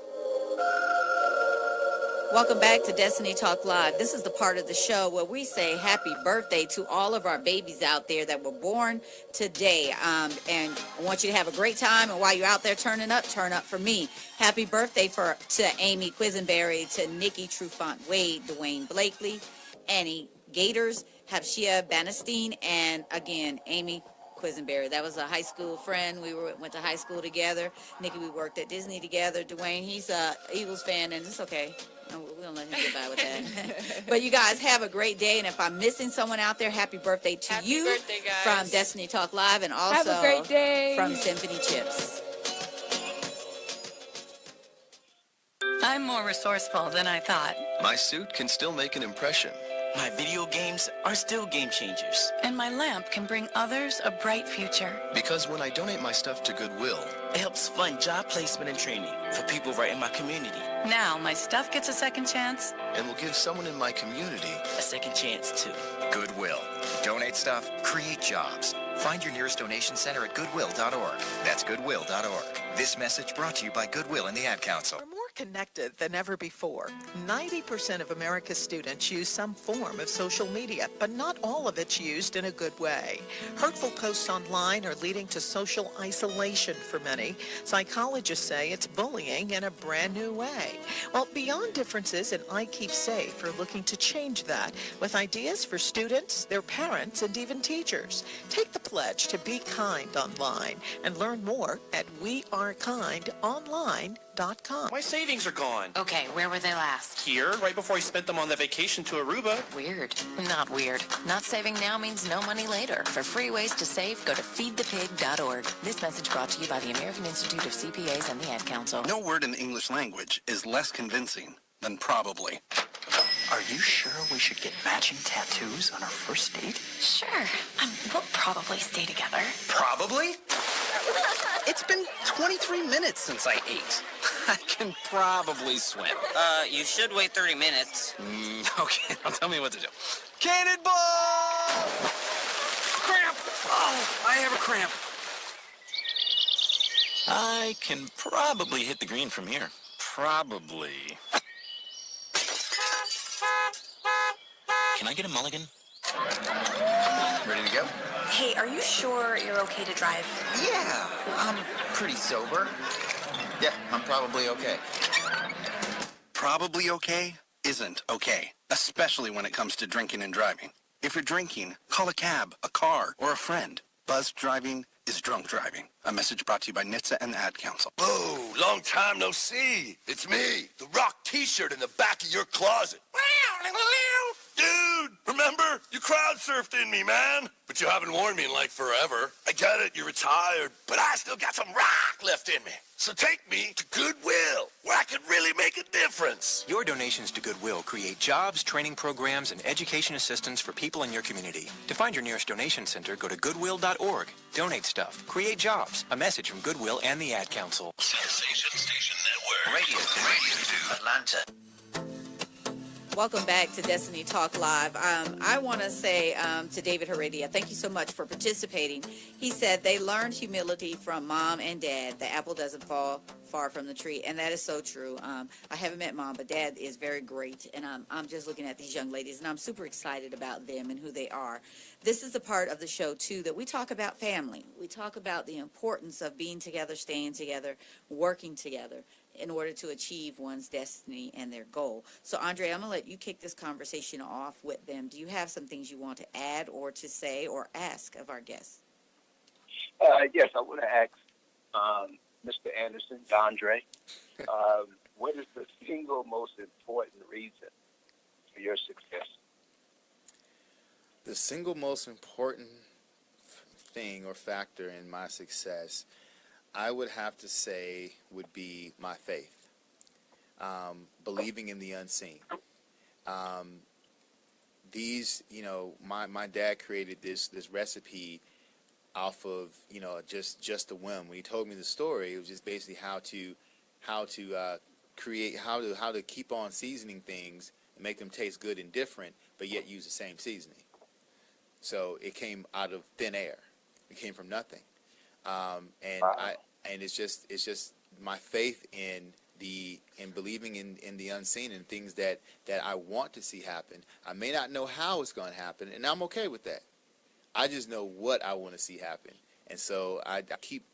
Welcome back to Destiny Talk Live. This is the part of the show where we say happy birthday to all of our babies out there that were born today. And I want you to have a great time. And while you're out there turn up for me. Happy birthday to Amy Quisenberry, to Nikki Trufant Wade, Dwayne Blakely, Annie Gators, Habshia Banastine, and again, Amy Quisenberry. That was a high school friend. We went to high school together. Nikki, we worked at Disney together. Dwayne, he's a Eagles fan, and it's okay. No, we're going to let him get by with that. But you guys have a great day. And if I'm missing someone out there, happy birthday to you. Happy birthday, guys. From Destiny Talk Live, and also have a great day. From Symphony Chips. I'm more resourceful than I thought. My suit can still make an impression. My video games are still game changers. And my lamp can bring others a bright future. Because when I donate my stuff to Goodwill, it helps fund job placement and training for people right in my community. Now my stuff gets a second chance. And will give someone in my community a second chance too. Goodwill. Donate stuff, create jobs. Find your nearest donation center at goodwill.org. That's goodwill.org. This message brought to you by Goodwill and the Ad Council. We're more connected than ever before. 90% of America's students use some form of social media, but not all of it's used in a good way. Hurtful posts online are leading to social isolation for many. Psychologists say it's bullying in a brand new way. Well, beyond differences in I Keep Safe are looking to change that with ideas for students, their parents, and even teachers. Take the pledge to be kind online and learn more at wearekindonline.com. My savings are gone. Okay, where were they last? Here, right before I spent them on the vacation to Aruba. Weird. Not weird. Not saving now means no money later. For free ways to save, go to feedthepig.org. This message brought to you by the American Institute of CPAs and the Ad Council. No word in English language is less convincing than probably. Are you sure we should get matching tattoos on our first date? Sure. We'll probably stay together. Probably? It's been 23 minutes since I ate. I can probably swim. You should wait 30 minutes. Okay, now tell me what to do. Cannonball! Cramp! Oh, I have a cramp. I can probably hit the green from here. Probably. Can I get a mulligan? Ready to go? Hey, are you sure you're okay to drive? Yeah, I'm pretty sober. Yeah, I'm probably okay. Probably okay isn't okay, especially when it comes to drinking and driving. If you're drinking, call a cab, a car, or a friend. Buzzed driving is drunk driving. A message brought to you by NHTSA and the Ad Council. Oh, long time no see. It's me, the rock t-shirt in the back of your closet. Dude, remember? You crowd surfed in me, man. But you haven't worn me in like forever. I get it, you're retired, but I still got some rock left in me. So take me to Goodwill, where I could really make a difference. Your donations to Goodwill create jobs, training programs, and education assistance for people in your community. To find your nearest donation center, go to goodwill.org. Donate stuff, create jobs. A message from Goodwill and the Ad Council. Sensation Station Network. Radio to Atlanta. Welcome back to Destiny Talk Live. I want to say to David Heredia, thank you so much for participating. He said they learned humility from mom and dad. The apple doesn't fall far from the tree, and that is so true. I haven't met mom, but dad is very great, and I'm just looking at these young ladies, and I'm super excited about them and who they are. This is the part of the show, too, that we talk about family. We talk about the importance of being together, staying together, working together, in order to achieve one's destiny and their goal. So, Andre, I'm going to let you kick this conversation off with them. Do you have some things you want to add or to say or ask of our guests? Yes, I want to ask Mr. Anderson, Dondre, what is the single most important reason for your success? The single most important thing or factor in my success, I would have to say, would be my faith, believing in the unseen. My dad created this recipe off of, just a whim. When he told me the story, it was just basically how to how to create, how to keep on seasoning things and make them taste good and different, but yet use the same seasoning. So it came out of thin air. It came from nothing. And it's just my faith in believing in the unseen and things that I want to see happen. I may not know how it's going to happen, and I'm okay with that. I just know what I want to see happen, and so I keep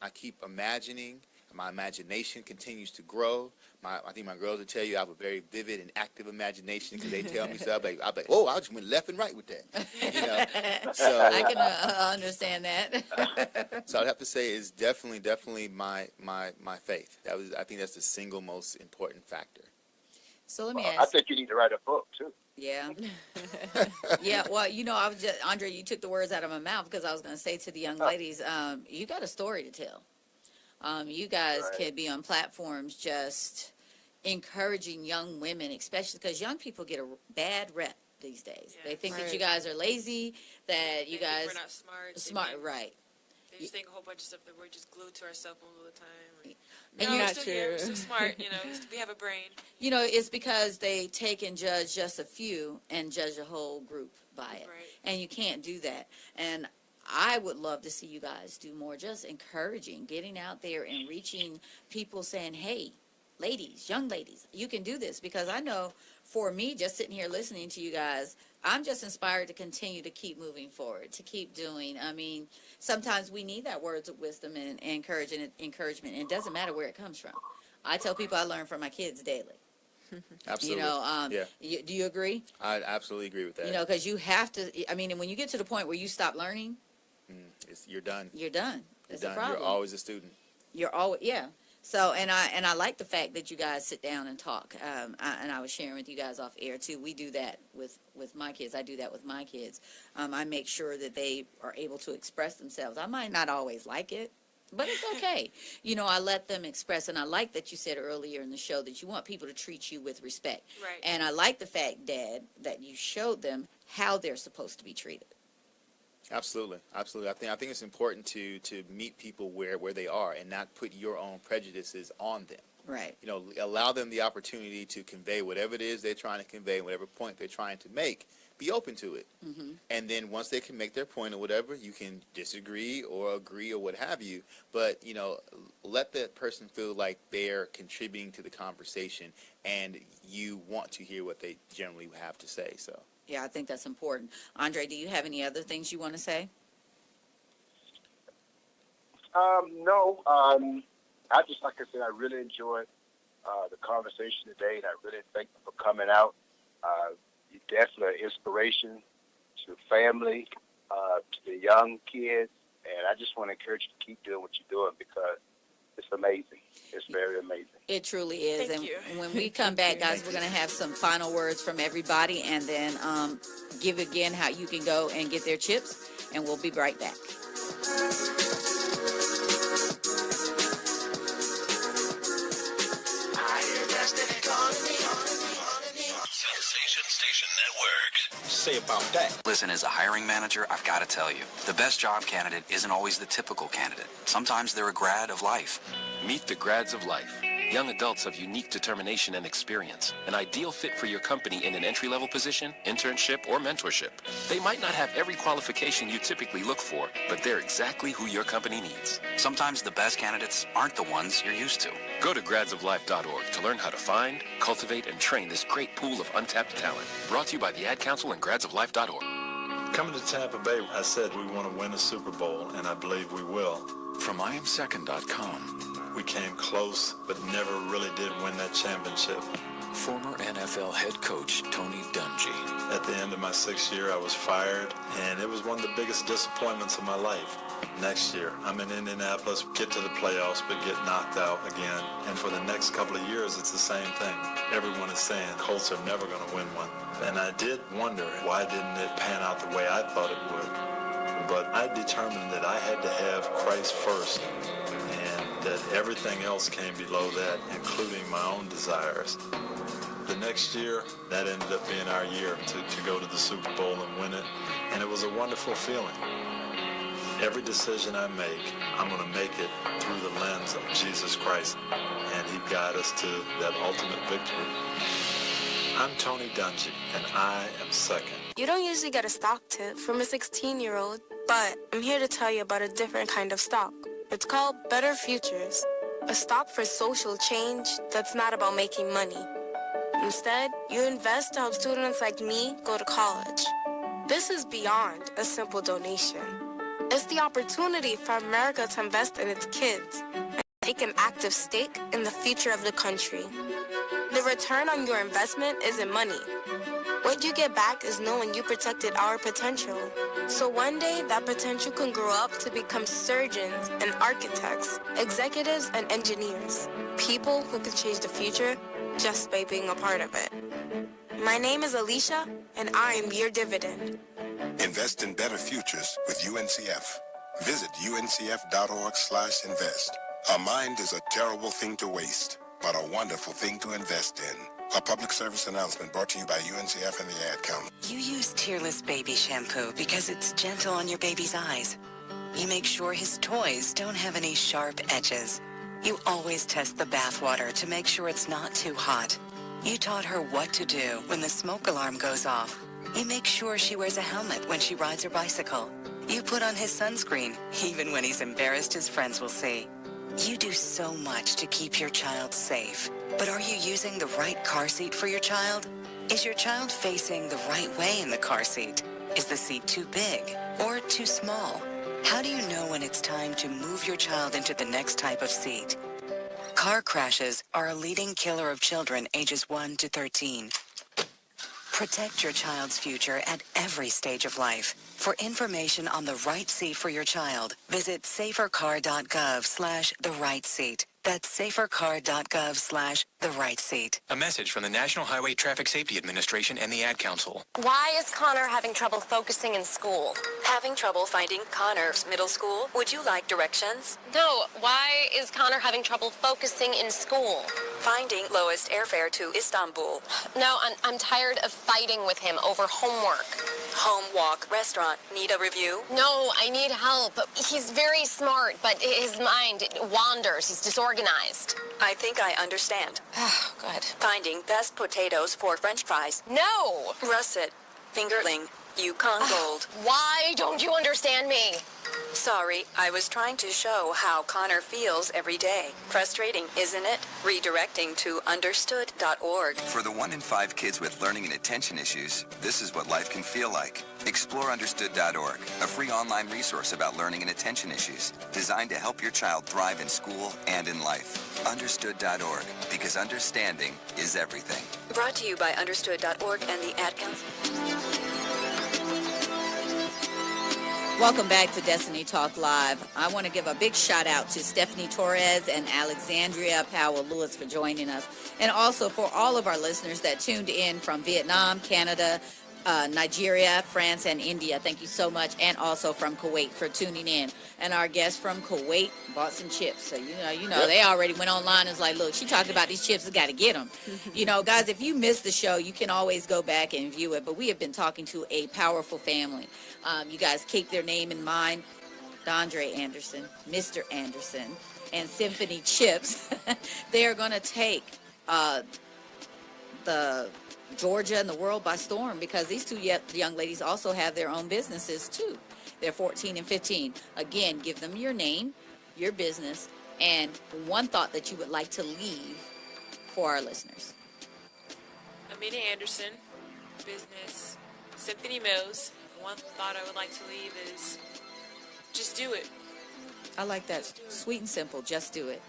imagining. My imagination continues to grow. I think my girls will tell you I have a very vivid and active imagination because they tell me stuff. I'm like, oh, I just went left and right with that. You know? So I can understand that. So I'd have to say it's definitely my faith. I think that's the single most important factor. So let me ask. I think you need to write a book too. Yeah. Yeah. Well, I was just, Andre, you took the words out of my mouth because I was going to say to the young ladies, you got a story to tell. You guys can be on platforms just encouraging young women, especially because young people get a bad rep these days. Yeah. They think that you guys are lazy, that you guys we're not smart. Right. They just think a whole bunch of stuff that we're just glued to our cell phones all the time. And no, you're not true. We're so smart, we have a brain. It's because they take and judge just a few and judge the whole group by it. Right. And you can't do that. And I would love to see you guys do more, just encouraging, getting out there and reaching people saying, hey, ladies, young ladies, you can do this. Because I know for me, just sitting here listening to you guys, I'm just inspired to continue to keep moving forward, to keep doing. I mean, sometimes we need that words of wisdom and encouragement. And it doesn't matter where it comes from. I tell people I learn from my kids daily. Absolutely. Yeah. Do you agree? I absolutely agree with that. Because you have to, and when you get to the point where you stop learning, you're done. You're done. That's a problem. You're always a student. You're always, yeah. So, and I like the fact that you guys sit down and talk. And I was sharing with you guys off air too. We do that with my kids. I do that with my kids. I make sure that they are able to express themselves. I might not always like it, but it's okay. I let them express. And I like that you said earlier in the show that you want people to treat you with respect. Right. And I like the fact, Dad, that you showed them how they're supposed to be treated. Absolutely. I think it's important to meet people where they are and not put your own prejudices on them. Right. Allow them the opportunity to convey whatever it is they're trying to convey, whatever point they're trying to make. Be open to it. Mm-hmm. And then once they can make their point or whatever, you can disagree or agree or what have you. But, let that person feel like they're contributing to the conversation and you want to hear what they generally have to say. So. Yeah, I think that's important. Andre, do you have any other things you want to say? No. I just, like I said, I really enjoyed the conversation today, and I really thank you for coming out. You're definitely an inspiration to family, to the young kids, and I just want to encourage you to keep doing what you're doing because it's amazing. It's very amazing. It truly is. Thank you. When we come back, guys, we're going to have some final words from everybody and then give again how you can go and get their chips, and we'll be right back. Sensation Station Network. Say about that. Listen, as a hiring manager, I've got to tell you, the best job candidate isn't always the typical candidate. Sometimes they're a grad of life. Meet the grads of life. Young adults of unique determination and experience. An ideal fit for your company in an entry-level position, internship, or mentorship. They might not have every qualification you typically look for, but they're exactly who your company needs. Sometimes the best candidates aren't the ones you're used to. Go to gradsoflife.org to learn how to find, cultivate, and train this great pool of untapped talent. Brought to you by the Ad Council and gradsoflife.org. Coming to Tampa Bay, I said we want to win a Super Bowl, and I believe we will. From IamSecond.com. We came close, but never really did win that championship. Former NFL head coach Tony Dungy. At the end of my 6th year, I was fired, and it was one of the biggest disappointments of my life. Next year, I'm in Indianapolis, get to the playoffs, but get knocked out again. And for the next couple of years, it's the same thing. Everyone is saying Colts are never going to win one. And I did wonder, why didn't it pan out the way I thought it would? But I determined that I had to have Christ first, and that everything else came below that, including my own desires. The next year, that ended up being our year to go to the Super Bowl and win it, and it was a wonderful feeling. Every decision I make, I'm going to make it through the lens of Jesus Christ, and He guide us to that ultimate victory. I'm Tony Dungy, and I am second. You don't usually get a stock tip from a 16-year-old, but I'm here to tell you about a different kind of stock. It's called Better Futures, a stock for social change that's not about making money. Instead, you invest to help students like me go to college. This is beyond a simple donation. It's the opportunity for America to invest in its kids and take an active stake in the future of the country. The return on your investment isn't money. What you get back is knowing you protected our potential. So one day, that potential can grow up to become surgeons and architects, executives and engineers, people who can change the future just by being a part of it. My name is Alicia, and I am your dividend. Invest in better futures with UNCF. Visit uncf.org/invest. A mind is a terrible thing to waste, but a wonderful thing to invest in. A public service announcement brought to you by UNCF and the Ad Council. You use Tearless Baby Shampoo because it's gentle on your baby's eyes. You make sure his toys don't have any sharp edges. You always test the bathwater to make sure it's not too hot. You taught her what to do when the smoke alarm goes off. You make sure she wears a helmet when she rides her bicycle. You put on his sunscreen, even when he's embarrassed his friends will see. You do so much to keep your child safe. But are you using the right car seat for your child? Is your child facing the right way in the car seat? Is the seat too big or too small? How do you know when it's time to move your child into the next type of seat? Car crashes are a leading killer of children ages 1 to 13. Protect your child's future at every stage of life. For information on the right seat for your child, visit safercar.gov/the-right-seat. That's safercar.gov/the-right-seat. A message from the National Highway Traffic Safety Administration and the Ad Council. Why is Connor having trouble focusing in school? Having trouble finding Connor's middle school? Would you like directions? No, why is Connor having trouble focusing in school? Finding lowest airfare to Istanbul. No, I'm tired of fighting with him over homework. Home, walk, restaurant. Need a review? No, I need help. He's very smart, but his mind wanders. He's disorganized. I think I understand. Oh, good. Finding best potatoes for French fries. No! Russet, fingerling, Yukon Gold. Why don't you understand me? Sorry, I was trying to show how Connor feels every day. Frustrating, isn't it? Redirecting to understood.org. For the 1 in 5 kids with learning and attention issues, this is what life can feel like. Explore understood.org, a free online resource about learning and attention issues, designed to help your child thrive in school and in life. Understood.org, because understanding is everything. Brought to you by understood.org and the Ad Council. Welcome back to Destiny Talk Live. I want to give a big shout out to Stephanie Torres and Alexandria Powell-Lewis for joining us. And also for all of our listeners that tuned in from Vietnam, Canada, Nigeria, France, and India. Thank you so much. And also from Kuwait for tuning in. And our guest from Kuwait bought some chips. So, you know, Yep. They already went online and was like, look, she talked about these chips. I got to get them. You know, guys, if you missed the show, you can always go back and view it. But we have been talking to a powerful family. You guys keep their name in mind. Dondre Anderson, Mr. Anderson, and Symphony Chips. They are going to take the Georgia and the world by storm, because these two young ladies also have their own businesses too. They're 14 and 15. Again, give them your name, your business, and one thought that you would like to leave for our listeners. Amina Anderson, business, Symphony Mills. One thought I would like to leave is just do it. I like that. Sweet and simple. Just do it.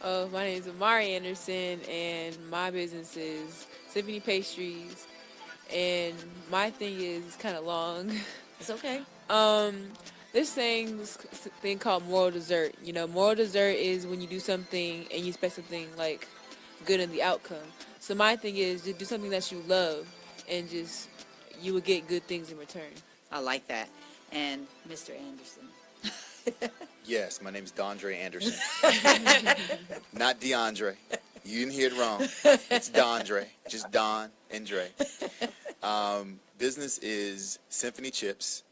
My name is Amari Anderson, and my business is Symphony Pastries. And my thing is kind of long. It's okay. This thing called moral dessert. You know, moral dessert is when you do something and you expect something like good in the outcome. So my thing is to do something that you love, and just you will get good things in return. I like that. And Mr. Anderson. Yes, my name is Dondre Anderson. Not DeAndre. You didn't hear it wrong. It's Dondre. Just Don and Dre. Business is Symphony Chips.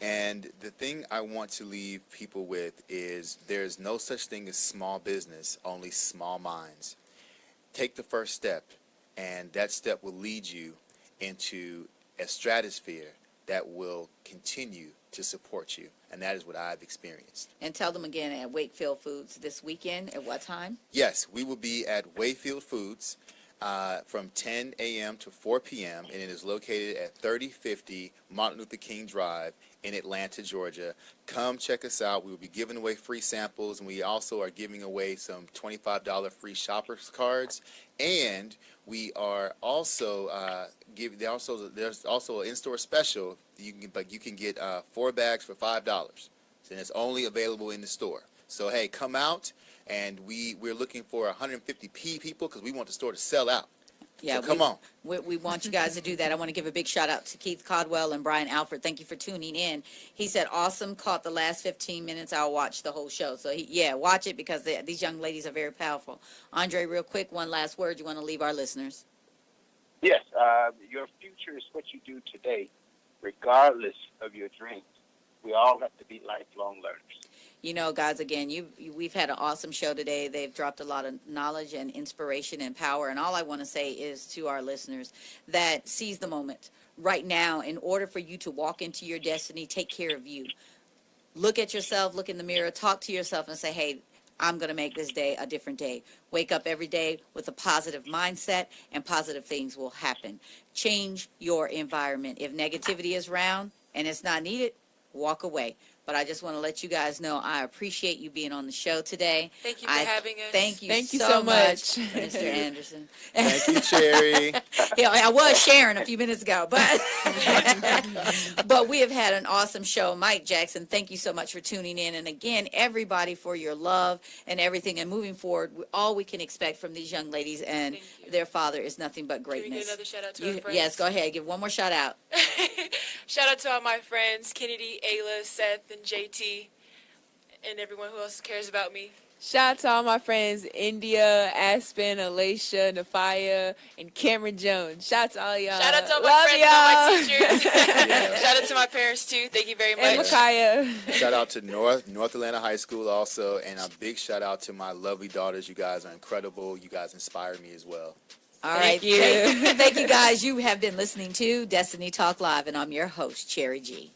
And the thing I want to leave people with is there's no such thing as small business, only small minds. Take the first step, and that step will lead you into a stratosphere that will continue to support you. And that is what I've experienced. And tell them again, at Wakefield Foods this weekend, at what time? Yes, we will be at Wakefield Foods from 10 a.m. to 4 p.m. and it is located at 3050 Martin Luther King Drive in Atlanta, Georgia. Come check us out. We will be giving away free samples, and we also are giving away some $25 free shoppers cards. And we are also there's also an in-store special. You can get 4 bags for $5, and it's only available in the store. So hey, come out, and we're looking for 150 people because we want the store to sell out. Yeah, so come on. We want you guys to do that. I want to give a big shout out to Keith Codwell and Brian Alford. Thank you for tuning in. He said, awesome, caught the last 15 minutes. I'll watch the whole show. So, watch it because these young ladies are very powerful. Andre, real quick, one last word you want to leave our listeners? Yes, your future is what you do today, regardless of your dreams. We all have to be lifelong learners. You know, guys, again, we've had an awesome show today. They've dropped a lot of knowledge and inspiration and power. And all I want to say is to our listeners that seize the moment. Right now, in order for you to walk into your destiny, take care of you. Look at yourself, look in the mirror, talk to yourself and say, hey, I'm going to make this day a different day. Wake up every day with a positive mindset and positive things will happen. Change your environment. If negativity is around and it's not needed, walk away. But I just want to let you guys know I appreciate you being on the show today. Thank you for having us. Thank you so much, Mr. Anderson. Thank you, Cherry. Yeah, I was sharing a few minutes ago, but but we have had an awesome show. Mike Jackson, thank you so much for tuning in. And again, everybody for your love and everything. And moving forward, all we can expect from these young ladies and their father is nothing but greatness. Can we get another shout out to our friends? Yes, go ahead. Give one more shout out. Shout out to all my friends, Kennedy, Ayla, Seth, and JT, and everyone who else cares about me. Shout out to all my friends, India, Aspen, Alacia, Nafia, and Cameron Jones. Shout out to all y'all. Shout out to all my friends and all my teachers. Shout out to my parents, too. Thank you very much. And Micaiah. Shout out to North Atlanta High School also, and a big shout out to my lovely daughters. You guys are incredible. You guys inspire me as well. All right. Thank you. Thank you, guys. You have been listening to Destiny Talk Live, and I'm your host, Cherry G.